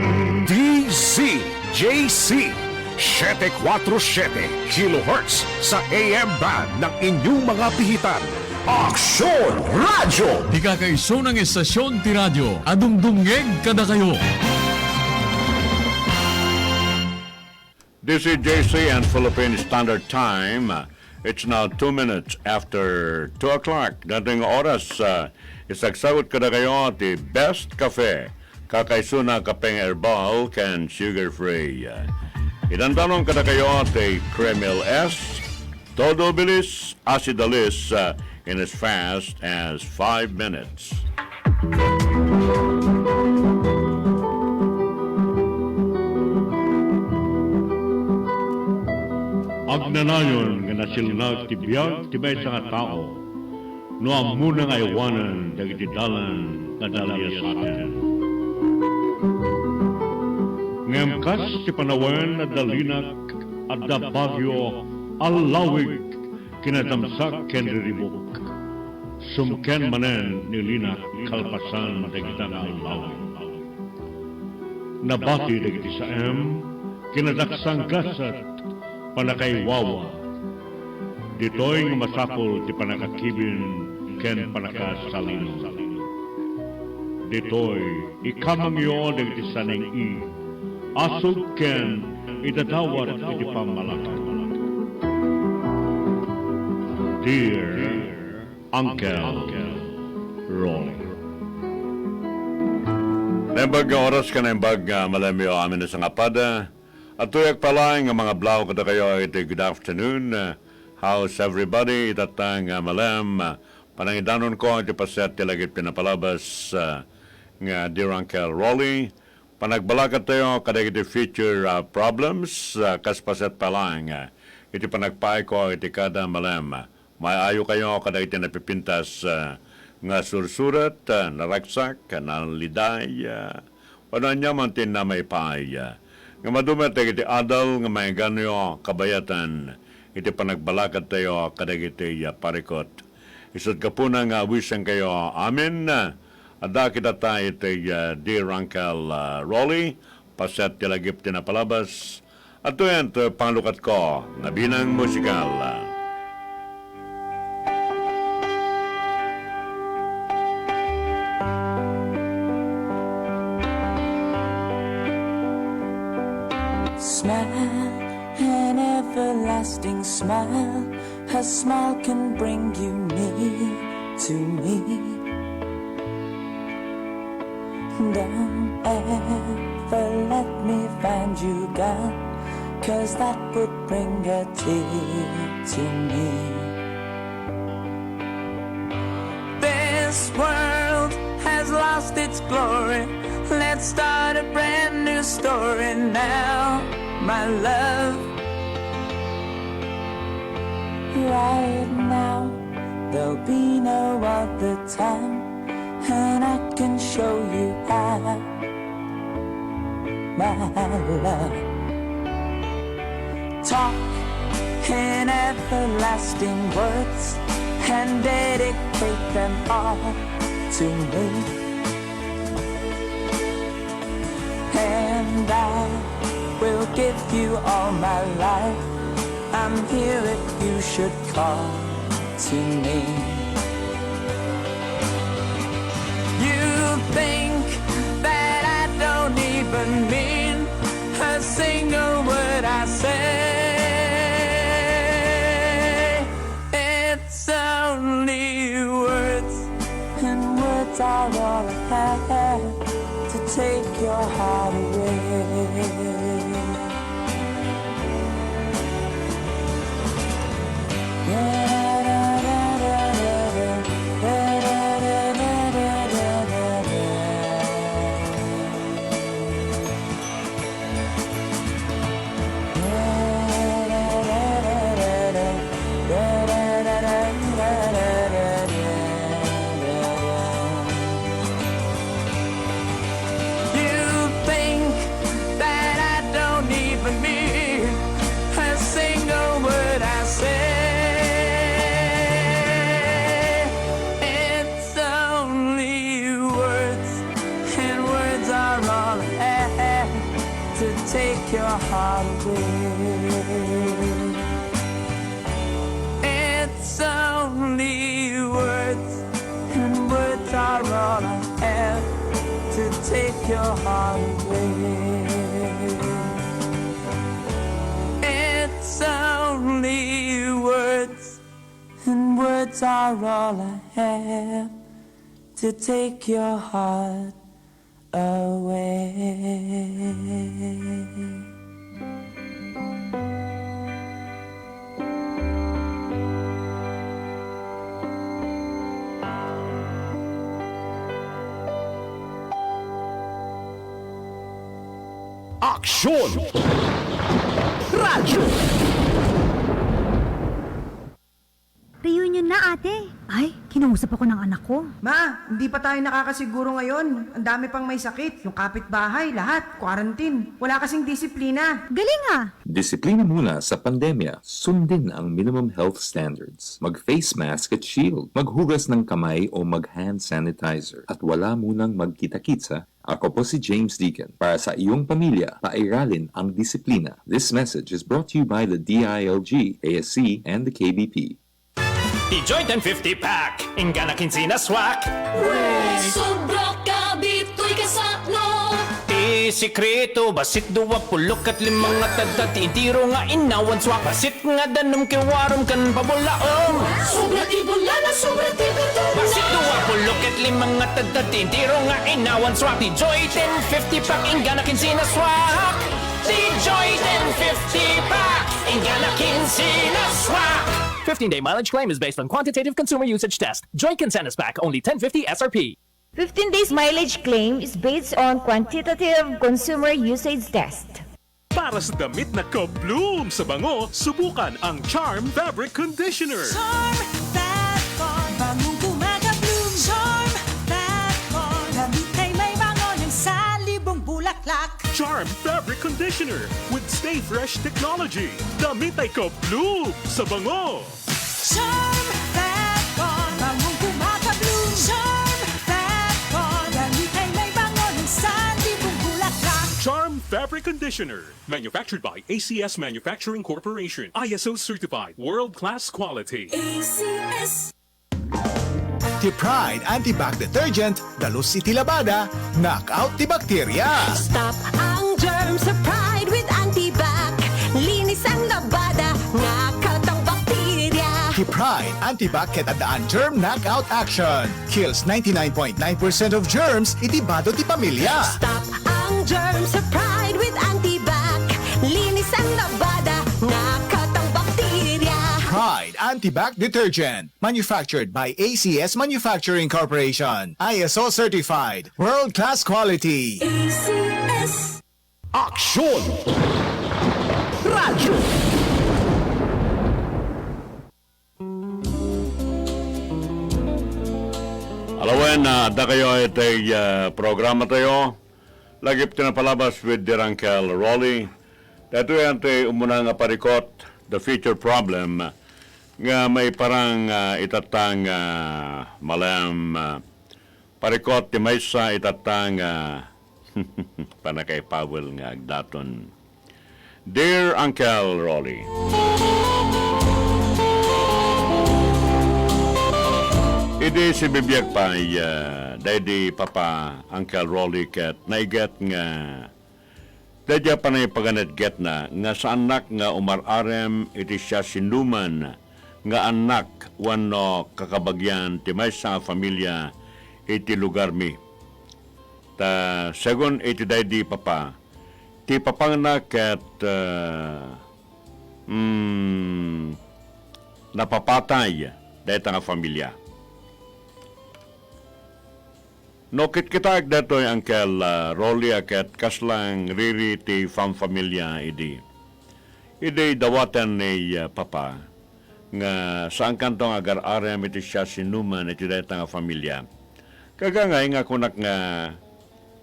DZJC 747 kHz sa AM band ng inyong mga pihitan. Aksyon Radyo! Ikakaiso ng estasyon ti radyo, adumdumngeg kada kayo. This is JC and Philippine Standard Time. It's now 2 minutes after 2 o'clock. Dating oras, isagsawit kada kayo ti Best Cafe. Kakaiso na kapeng herbal can sugar-free. Idantanong kada kayo ti Kremil S. Todo bilis, acidalis, in as fast as 5 minutes. Agnanayon nga nasilnag ti biyag ti may nga tao, no amuna nga iwanan dagiti dalan kadalya sa atin. Ngemkas ti panawen na dalinak at da bagyo alawig kinadamsak ken riribok. Sumken manen ni linak kalpasan dagiti nga alawig. Nabati dagiti sa kinadaksang gasat panakaiwawa. Dito'y nga masapol ti panakakibin ken panakasalino. ditoy ikamangyo dagiti saneng asog ken idadawat iti pammalakad. Dear Uncle Rolly. Nembag oras ka na imbag malamyo amin sa ngapada. At tuyak pala nga mga blaw kada kayo iti good afternoon. How's everybody? Itatang malam. Panangidanon ko iti paset tilagit pinapalabas nga Dear Uncle Rolly. Panagbalakat tayo kada iti future problems. Kas paset pala iti panagpaay ko iti kada malam. May ayo kayo kada iti napipintas nga sursurat, naraksak, naliday, wala niya mantin na may paay. Nga madumet iti adal nga may ganyo kabayatan, iti panagbalakat tayo kadag iti parikot. Isot ka po na nga wisang kayo amin, ada kita tayo iti Dear Uncle Rolly, paset tilagip tinapalabas, at yan, panglukat ko, nga binang musikal. Smile, an everlasting smile. A smile can bring you near to me. Don't ever let me find you gone, 'cause that would bring a tear to me. This world has lost its glory. Let's start a brand new story now, my love. Right now, there'll be no other time, and I can show you how, my love. Talk in everlasting words and dedicate them all to me. And I will give you all my life. I'm here if you should call to me. You think that I don't even mean a single word I say. It's only words, and words are all I have to take your heart away. Take your heart away. It's only words, and words are all I have to take your heart away. It's only words, and words are all I have to take your heart away. Aksyon! Radyo! Reunion na, ate. Ay, kinausap ako ng anak ko. Ma, hindi pa tayo nakakasiguro ngayon. Ang dami pang may sakit. Yung kapitbahay, lahat, quarantine. Wala kasing disiplina. Galing ah! Disiplina muna sa pandemya. Sundin ang minimum health standards. Mag-face mask at shield. Maghugas ng kamay o mag-hand sanitizer. At wala munang magkita-kitsa. Ako po si James Deacon. Para sa iyong pamilya, pairalin ang disiplina. This message is brought to you by the DILG, ASC, and the KBP. The Joint and 50 pack. Ingana Kinsina swak. Sobra kabi sikreto, basit duwa pulok at limang at tadati tiro nga inawan swak, basit nga danum kiwarom kan pabulaong. Sobra di bulala, sobra di betula. Basit duwa pulok at limang at tadati tiro nga inawan swak, di Joy 1050 pack ingana kinsina swak. Di Joy 1050 pack ingana kinsina swak. 15-day mileage claim is based on quantitative consumer usage test. Joy Consensus Pack, only 1050 SRP. 15 days mileage claim is based on quantitative consumer usage test. Para sa damit na ka-bloom sa bango, subukan ang Charm Fabric Conditioner. Charm Fatcon, bangong kumaka-bloom. Charm Fatcon, damit ay may bango ng salibong bulaklak. Charm Fabric Conditioner with Stay Fresh Technology. Damit ay ka-bloom sa bango. Charm Fatcon, bangong kumaka-bloom. Charm Fatcon, damit ay may bango ng salibong bulaklak. Charm Fabric Conditioner. Manufactured by ACS Manufacturing Corporation. ISO certified. World-class quality. ACS. T-Pride Antibac Detergent, Dalos City Labada, Knockout ti Bacteria. Stop ang germs sa Pride with Antibac. Linis ang labada, knockout ang bakterya. T-Pride Antibac ket adaan germ knockout action. Kills 99.9% of germs, itibado ti pamilya. Stop ang germs sa Pride with Antibac. Linis ang labada, knockout ang bakterya. Pride Antibac Detergent, manufactured by ACS Manufacturing Corporation. ISO certified. World-class quality. ACS. Aksyon! Radyo! Alawen na da kayo itay programa tayo. Lagip tinapalabas with Dirangkel Rolly. Dito yan tayo umuna nga parikot, the future problem, nga may parang itatang malam parikot ti may sa itatang panakay Powell nga agdaton. Dear Uncle Rolly, idi si bibiyag pa daydi papa Uncle Rolly ket naiget nga dadya pa na paganet get na nga sa anak nga umararem iti siya sinuman nga anak wano kakabagyan ti may sa familia iti lugar mi. Ta segon iti daydi papa ti papangna ket napapatay dayta nga familia. Nokit kita datoy Uncle Rolly aket kaslang riri ti familia idi. Idi dawatan ni papa nga saan kantong agar arem iti siya sinuman iti dayta nga familia. Kagangay nga kunak nga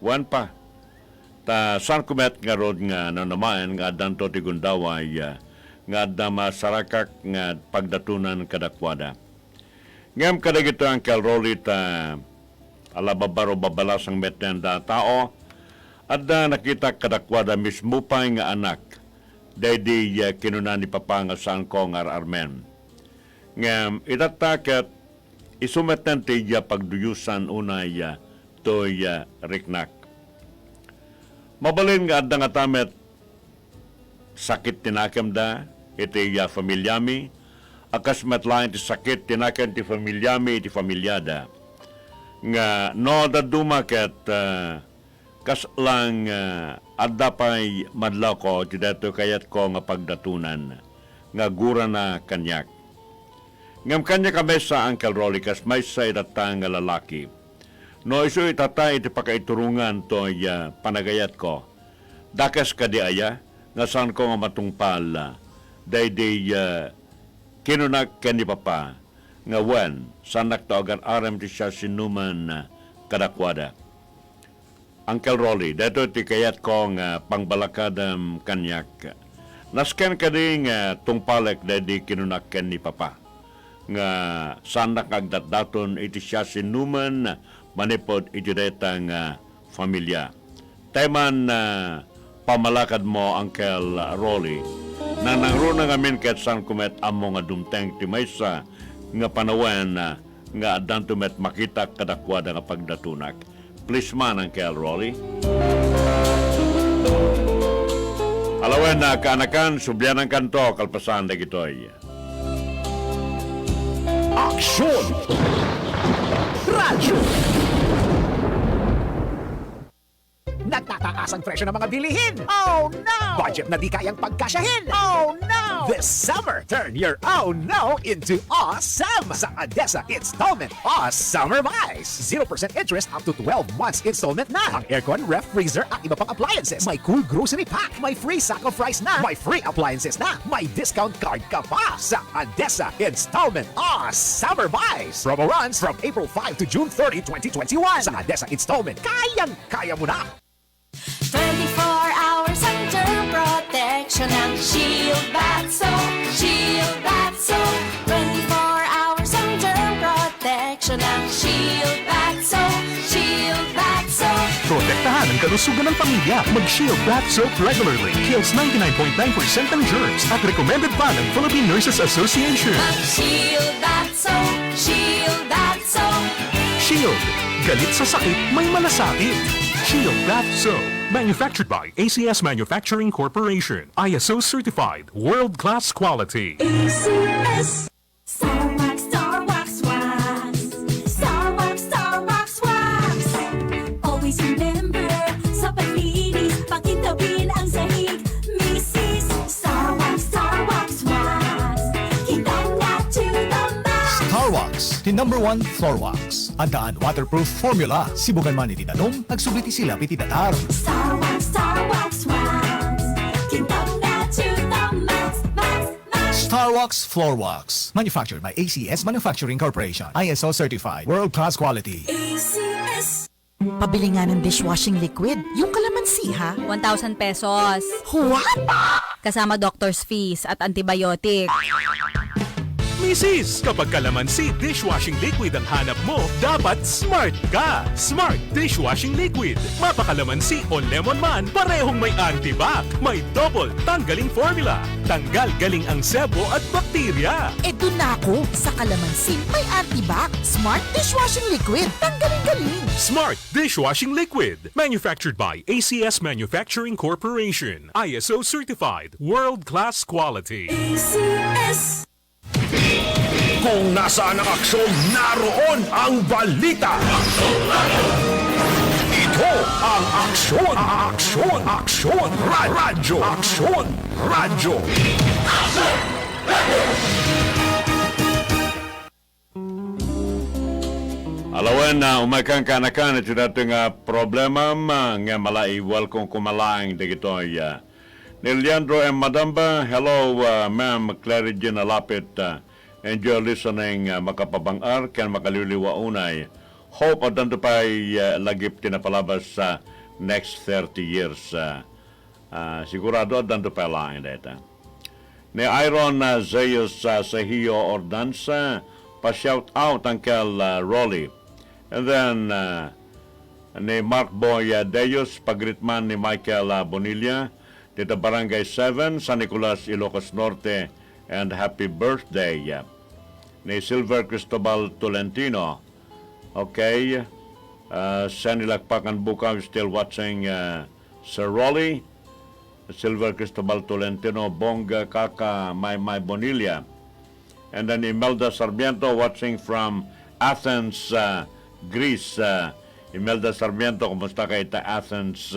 wan pa. Ta saan kumet nga rod nga nanamayan nga danto ti gundaway nga adda masarakak nga pagdatunan kadakwada. Ngam kadagito Uncle Rolly ta alababaro babalas ang meten da tao at da nakita kadakwada mismo pa nga anak daydi kinunan ni papa nga saan ko nga armen. Ngam itataket isumeten ti pagduyusan unay toy riknak. Mabalin nga adda nga tamet sakit tinakem da iti familyami akas metlain ti sakit tinakem ti familyami iti familyada. Nga no daduma ket kas lang adda pay madlaw ko ti dato kayat ko nga pagdatunan nga gura na kanyak. Ngam kanya kami sa Uncle Rolly kas may sa itatang nga lalaki. No iso itatay iti pakaiturungan to panagayat ko. Dakas kadi aya nga saan ko nga matungpal daydi kinunak ken ni papa nga wen sanak to agan aram ti siya sinuman kadakwada. Uncle Rolly, dato ti kayat ko nga pangbalakadam kanyak. Nasken kadi nga tungpalek daydi kinunak ken ni papa. Nga sanak agdatdaton iti siya sinuman manipod iti dayta nga familia. Tayman pamalakad mo Uncle Rolly na nangro na ngamin ket san kumet amo nga dumteng ti maysa nga panawen nga adan tumet makita kadakwada nga pagdatunak. Please man Uncle Rolly. Alawen na kanakan, subyan ng kanto, kalpasan na gitoy. Aksyon! Radyo! Nagtataas ang presyo ng mga bilihin! Oh no! Budget na di kayang pagkasyahin! Oh no! This summer, turn your oh no into awesome! Sa ADESA Installment Summer Buys! 0% interest up to 12 months installment na! Ang aircon, ref, freezer at iba pang appliances. May cool grocery pack. May free sack of rice na. May free appliances na. May discount card ka pa sa ADESA Installment Summer Buys! Promo runs from April 5 to June 30, 2021. Sa ADESA Installment, kayang-kaya mo na! 24 hours under protection ng Shield Bath Soap. Shield Bath Soap. 24 hours under protection ng Shield Bath Soap. Shield Bath Soap. Protektahan ang kalusugan ng pamilya. Mag-Shield Bath Soap regularly. Kills 99.9% ng germs at recommended pa ng Philippine Nurses Association. Mag-Shield Bath Soap. Shield Bath Soap. Shield. Galit sa sakit, may malasakit. Shield Bath Soap. Manufactured by ACS Manufacturing Corporation. ISO certified. World-class quality. ACS. Star Wax, Star Wax, Wax. Star Wax, Star Wax, Wax. Always remember, sa paglinis, pakintabin ang sahig. Mrs. Star Wax, Wax. Kitang na to the max. Star Wax, the #1 floor wax. Andaan waterproof formula. Sibukan man itinanong, nagsubliti sila pititatar. Star Wax, Wax. Kitang na to the max, max, max. Star Wax floor wax. Manufactured by ACS Manufacturing Corporation. ISO certified. World-class quality. ACS. Pabili nga ng dishwashing liquid. Yung kalamansi, ha? 1,000 pesos. What? Kasama doctor's fees at antibiotic. Mrs. Kapag kalamansi dishwashing liquid ang hanap mo, dapat smart ka. Smart dishwashing liquid. Mapakalamansi o lemon man, parehong may antibac. May double tanggaling formula. Tanggal galing ang sebo at bakterya. E dun na ako. Sa kalamansi, may antibac. Smart dishwashing liquid. Tanggalin-galing. Smart dishwashing liquid. Manufactured by ACS Manufacturing Corporation. ISO certified. World-class quality. ACS. Kung nasaan ang aksyon, naroon ang balita. Ito ang aksyon, radyo, radyo. Alawen na umakang kanakan ito dating problema nga malaiwal kong kumalaang digitoy. Ni Leandro M. Madamba, hello ma'am, Clary Jean Alapit. Enjoy listening makapabangar kan makaliliwa unay. Hope adan pa'y lagip tinapalabas sa next 30 years. Sigurado adan pa'y lain data. Ni Iron Zayos Sahio Ordanza, pa-shout out Uncle Rolly. And then ni Mark Boy Deos, pagritman ni Michael Bonilla, dito Barangay 7, San Nicolas, Ilocos Norte, and happy birthday ni Silver Cristobal Tolentino. Okay, Sanilakpakan Bukaw still watching Sir Rolly, Silver Cristobal Tolentino, Bonga Kaka Maymay Bonilla, and then Imelda Sarmiento watching from Athens, Greece. Imelda Sarmiento, kumusta kayo ta Athens,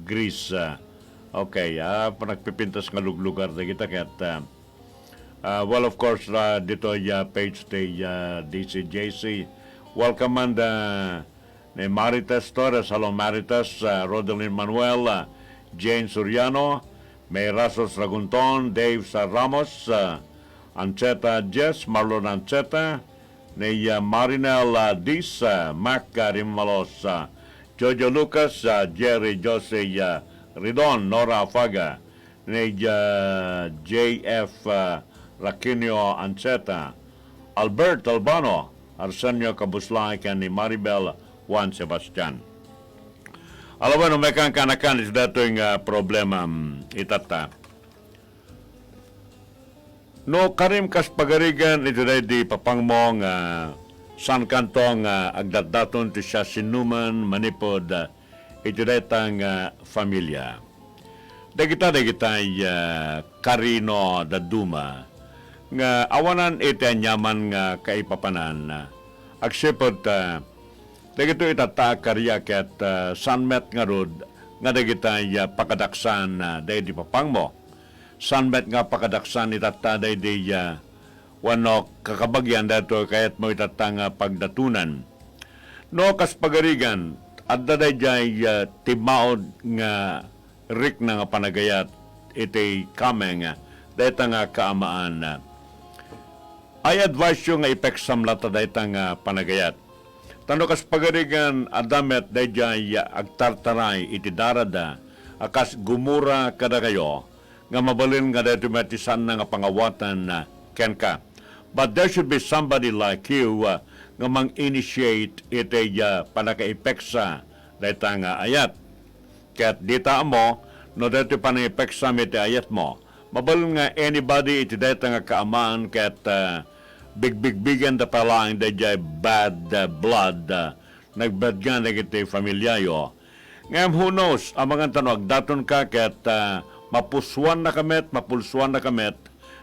Greece? Okay, panagpipintas nga lugar na kita kaya't well, of course, dito page ni DCJC. Welcome man ni Maritas Torres. Hello, Maritas. Rodelyn Manuel, Jane Suriano, May Rasos Ragunton, Dave Ramos, Ancheta Jess, Marlon Ancheta, ni Marinel Dis, Mac Rimalos, Jojo Lucas, Jerry Jose Ridon, Nora Afaga, ni JF Raquinio Ancheta, Albert Albano, Arsenio Cabuslay, ni Maribel Juan Sebastian. Alam mo, may kanakan is dating problema itata. No karim kas pagarigan ito di papangmong san kantong agdadaton ti siya sinuman manipod ito tang familia. Dagitay Karino da Duma nga awanan iti anyaman nga kaipapanan. Agsipot dagito itata karya ket sanmet nga rod nga dagitay pakadaksan day di papang mo. Sanmet nga pakadaksan itata day di wano kakabagyan dato kayat mo itata nga pagdatunan. No kas pagarigan adda day timaod nga rik na nga panagayat iti kameng dayta nga kaamaan. I advise you nga ipeksam lata dayta nga panagayat. Tano kas pagarigan adamet dayjay agtartaray iti darada akas gumura kada kayo nga mabalin nga dayto matisan na nga pangawatan ken ka. But there should be somebody like you nga mang-initiate iti panakaipeksa dayta nga ayat. Ket dita mo no dayto panangipeksa iti ayat mo. Mabalin nga anybody iti dayta nga kaamaan ket big-big-bigan da palang dayjay bad blood nagbad nga nagiti familyayo. Ngam who knows, ang mga tanong, daton ka ket mapulsuan na kamet,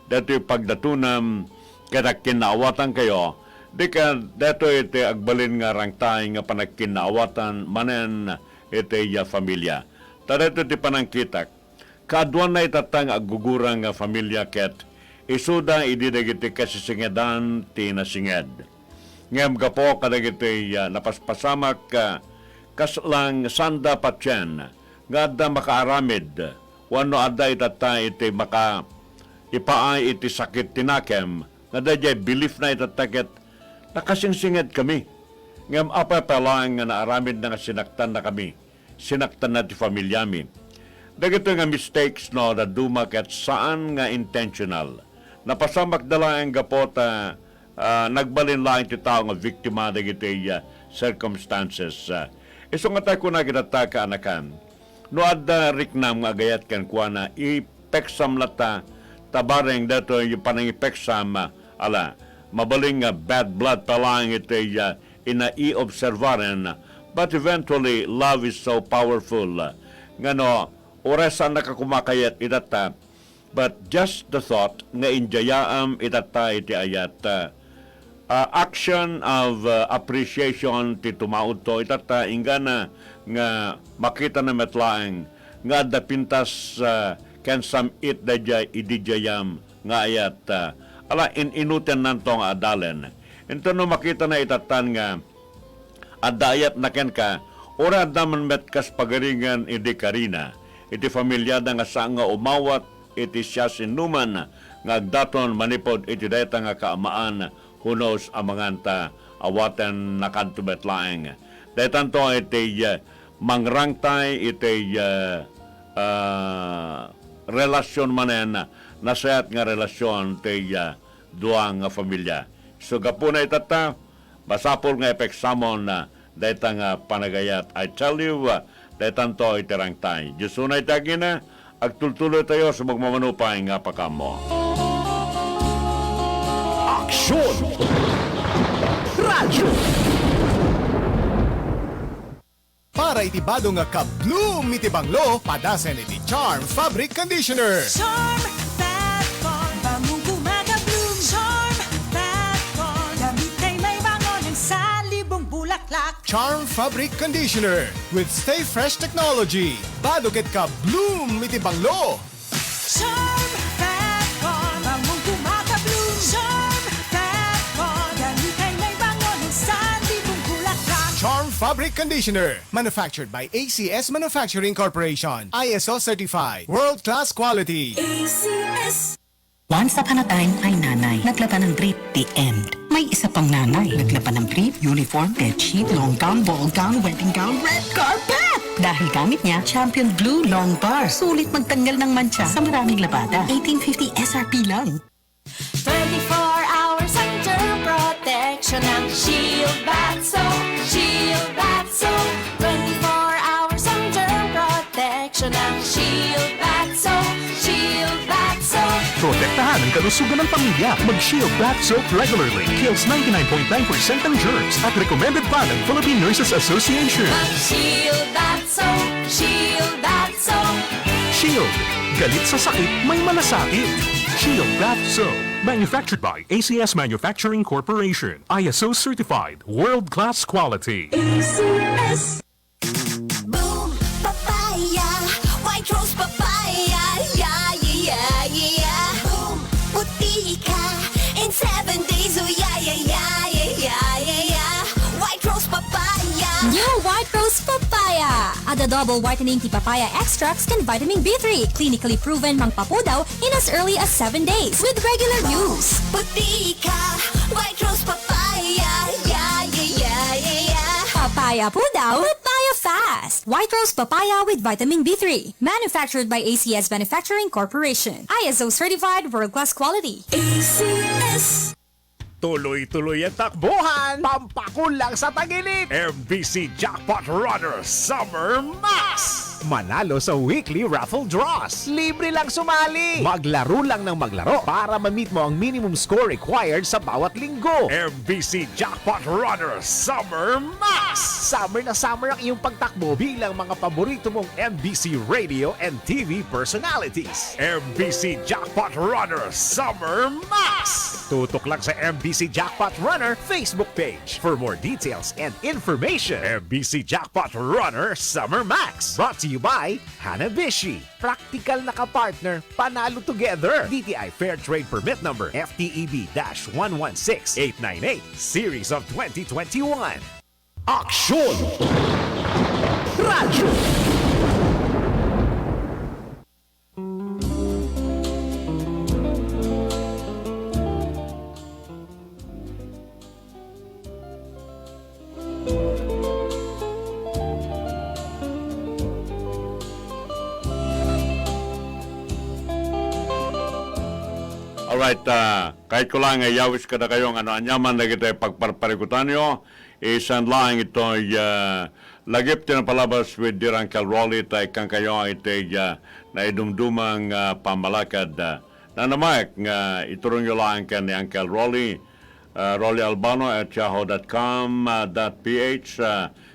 dato yung pagdatunam ket kinawatan kayo, di ka dato iti agbalin nga rangtay nga panagkinawatan manen iti familya. Tadato iti panangkitak, kaduan na itatang agugurang nga familya ket isuda ididagiti kasisingedan ti nasinged. Ngem gapo kadagiti napaspasamak kaslang sanda patyen nga adda makaaramid wano adda itata iti maka ipaay iti sakit tinakem nga dayjay belief na itataket nakasingsinged kami. Ngem apa palang nga naaramid na nga sinaktan na kami. Sinaktan na ti familyami. Dagito nga mistakes no na dumak at saan nga intentional. Napasamak dala ang gapota nagbalin lang ti tao nga biktima dagiti circumstances. Iso nga tayo kuna ginata ka anakan. No adda riknam nga agayat kan kuana ipeksam lata tabareng dato yung panangipeksam ala mabaling bad blood pa lang iti ina-i-observaren. But eventually love is so powerful. Ngano orasan nakakumakayat itata. But just the thought nga injayaam itata iti ayat action of appreciation ti tumaud to itata ingana nga makita na metlaeng nga adda pintas ken some it dayjay idijayam nga ayat ala inuten nanto nga adalen. Ento no makita na itatan nga adda ayat na ken ka ora daman met kas pagaringan idi Karina iti familyada nga saan nga umawat iti siya sinuman nga agdaton manipod iti dayta nga kaamaan hunos amanganta awaten nakantubet laeng. Daytan to iti mangrangtay iti relasyon manen nasayat nga relasyon iti duang nga familia. So gapuna itata basapol nga epeksamon dayta nga panagayat. I tell you daytan to iti rangtay. Disunay tagina agtultuloy tayo sa magmamanupay nga pakamo. Aksyon! Radyo! Para itibado nga ka-bloom iti banglo, padasen iti Charm Fabric Conditioner. Charm Fatcon, bangong kumaga-bloom. Charm Fatcon, damit ay may bangon ng salibong bulaklak. Charm Fabric Conditioner with Stay Fresh Technology. Baduket ka-bloom iti banglo. Charm Fatcon, bangong kumaga-bloom. Charm Fatcon, damit ay may bangon ng salibong bulaklak. Charm Fabric Conditioner. Manufactured by ACS Manufacturing Corporation. ISO certified. World-class quality. ACS. Once upon a time, ay nanay. Naglaban ng brief, the end. May isa pang nanay. Naglaban ng brief, uniform, bedsheet, long gown, ball gown, wedding gown, red carpet! Dahil gamit niya, Champion Blue Long Bar. Sulit magtanggal ng mancha sa maraming labada. 1850 SRP lang. 24 hours under protection ng Shield Bath Soap. Shield Bath Soap. 24 hours under protection ng Shield Bath Soap. Shield Bath Soap. Protektahan ang kalusugan ng pamilya. Mag-Shield Bath Soap regularly. Kills 99.9% ng germs at recommended pa ng Philippine Nurses Association. Mag-Shield Bath Soap. Shield Bath Soap. Shield, galit sa sakit, may malasakit. Shield Bath Soap. Manufactured by ACS Manufacturing Corporation. ISO certified. World-class quality. ACS. Boom, papaya. White rose papaya. Yeah, yeah, yeah. Boom, puti ka. In 7 days, oh yeah, yeah, yeah, yeah, yeah, yeah. White rose papaya. New White Rose Papaya. Ada double whitening tea papaya extracts can vitamin B3. Clinically proven mangpapudaw in as early as 7 days with regular use. Puti ka. White rose papaya. Yeah, yeah, yeah, yeah, yeah. Papaya pudaw, papaya fast. White Rose Papaya with vitamin B3. Manufactured by ACS Manufacturing Corporation. ISO certified world-class quality. ACS. Tuloy-tuloy ang takbuhan, pampakulang sa tagilid. MBC Jackpot Runner Summer Max! Manalo sa weekly raffle draws. Libre lang sumali. Maglaro lang ng maglaro para ma-meet mo ang minimum score required sa bawat linggo. MBC Jackpot Runner Summer Max! Summer na summer ang iyong pagtakbo bilang mga paborito mong MBC radio and TV personalities. MBC Jackpot Runner Summer Max! Tutok lang sa MBC Jackpot Runner Facebook page for more details and information. MBC Jackpot Runner Summer Max. Brought to you by Hanabishi. Practical na ka-partner, panalo together. DTI Fair Trade Permit Number FTEB-116898 Series of 2021. Aksyon! Radyo! Alright, kahit ko lang ay yawis ka na kayong anyaman na kita pagparparikutan nyo, isang lang ito'y lagip tinapalabas with Dear Uncle Rolly, tay kang kayo ito'y na idumdumang pamalakad. Na namak, iturong nyo lang ka ni Uncle Rolly, Rolly Albano at yahoo.com.ph,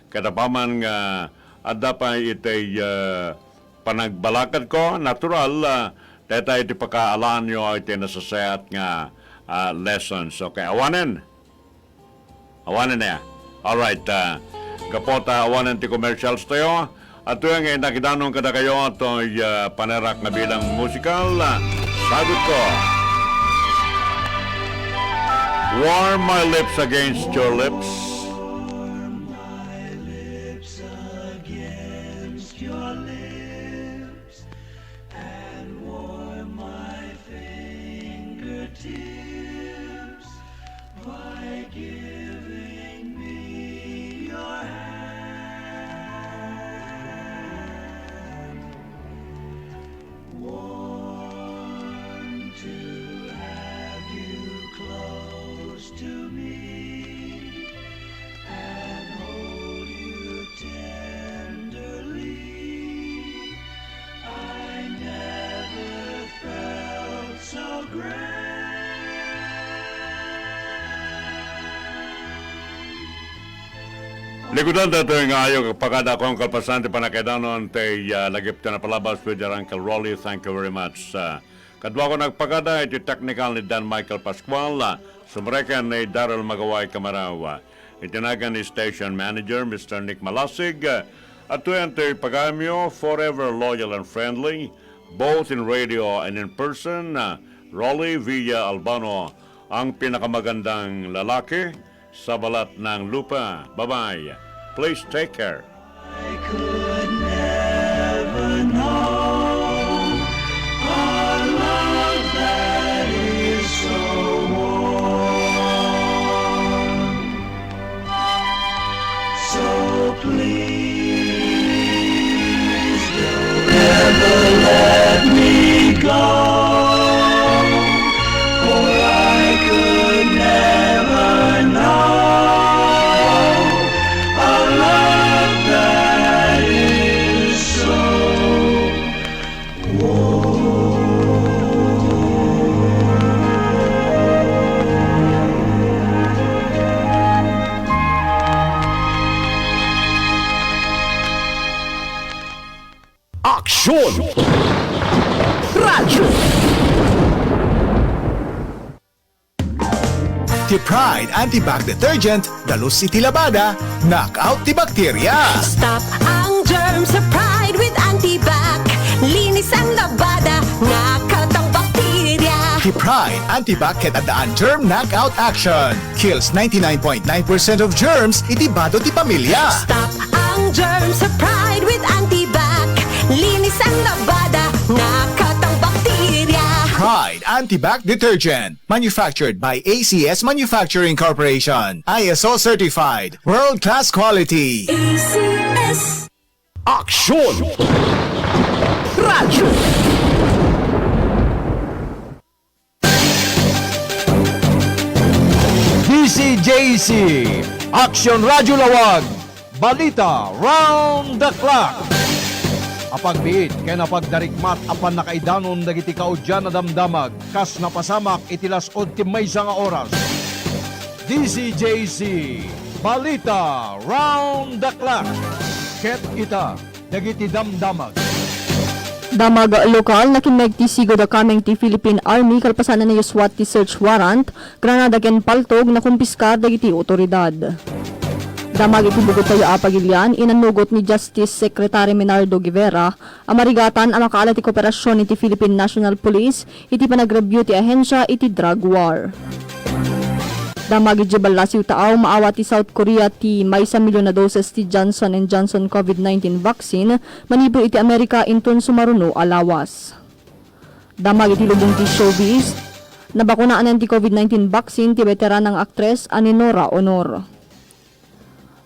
katapaman ada pa ito'y panagbalakad ko, natural, dahil tayo di pagkaalaan nyo ay tinasasayat nga lessons. Okay, awanin na ya. Alright, kapota awanin ti commercials tayo. At ito yung nakidanong kada kayo ito'y panerak na bilang musical. Sagot ko, warm my lips against your lips. Likudan dito yung ayaw pagkada akong kalpasante panakaidanon tay lagip na palabas with your Uncle Rolly. Thank you very much. Kadwa ko nagpagkada ito technical ni Dan Michael Pascual. Sumrekan ni Daryl Magaway Kamarawa. Itinagan ni station manager Mr. Nick Malasig. At ito yung pagamyo, forever loyal and friendly, both in radio and in person. Rolly Villa Albano, ang pinakamagandang lalaki sa balat ng lupa. Bye-bye. Please take care. I could never know a love that is so warm. So please don't ever let me go, for I could never know a love that is so Aksyon! Radyo! T-Pride Antibac Detergent, Dalos City Labada, knockout ti bakterya. Stop ang germs sa Pride with Antibac. Linis ang labada, knockout ang bakterya. T-Pride Antibac ket adaan germ knockout action. Kills 99.9% of germs, itibado ti pamilya. Stop ang germs sa Pride with Antibac. Linis ang labada, knockout ang bakterya. Pride Antibac Detergent, manufactured by ACS Manufacturing Corporation. ISO certified, world-class quality. ACS. Aksyon! Radyo! DCJC, Action Radyo Lawag, Balita Round the Clock. Apagbiit kaya napagdarikmat apan nakaidanon dagiti kaudyan na damdamag kas napasamak itilas od timaysa nga oras. DCJC, Balita Round the Clock. Ket ita dagiti damdamag. Damag lokal na kinagtisigo da kaming ti Philippine Army kalpasan na SWAT ti search warrant granada ken paltog na kumpiskar dagiti otoridad. Damag iti bugot tayo apagilyan inanugot ni Justice Secretary Menardo Guevara amarigatan ang makaala ti kooperasyon iti Philippine National Police iti panagreview ti ahensya iti drug war. Damag iti balasiw taaw maawa ti South Korea ti may 1 milyon na doses ti Johnson & Johnson COVID-19 vaccine manipol iti Amerika inton sumaruno alawas. Damag iti lubong ti showbiz nabakunaan ti COVID-19 vaccine ti veteranang aktres ani Nora Honor.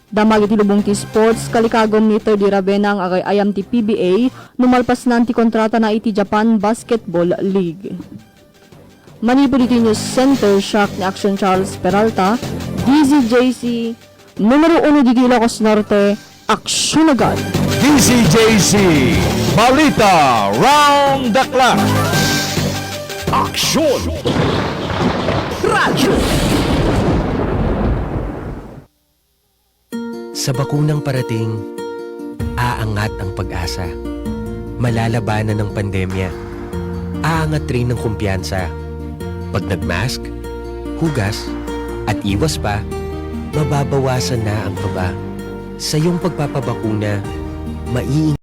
Damag iti lubong ti sports kalikagom ni Terdy Ravena ang agayayam ti PBA numalpas na ti kontrata na iti Japan Basketball League. Manipul iti News Center shock ni Action Charles Peralta, DZJC, numero 1 di Ilocos Norte, aksyon agad. DCJC, Balita Round the Clock. Aksyon! Radyo! Sa bakunang parating, aangat ang pag-asa. Malalabanan ng pandemya. Aangat rin ng kumpiyansa. Pag nagmask, hugas, at iwas pa, mababawasan na ang kaba. Sa iyong pagpapabakuna, maiingat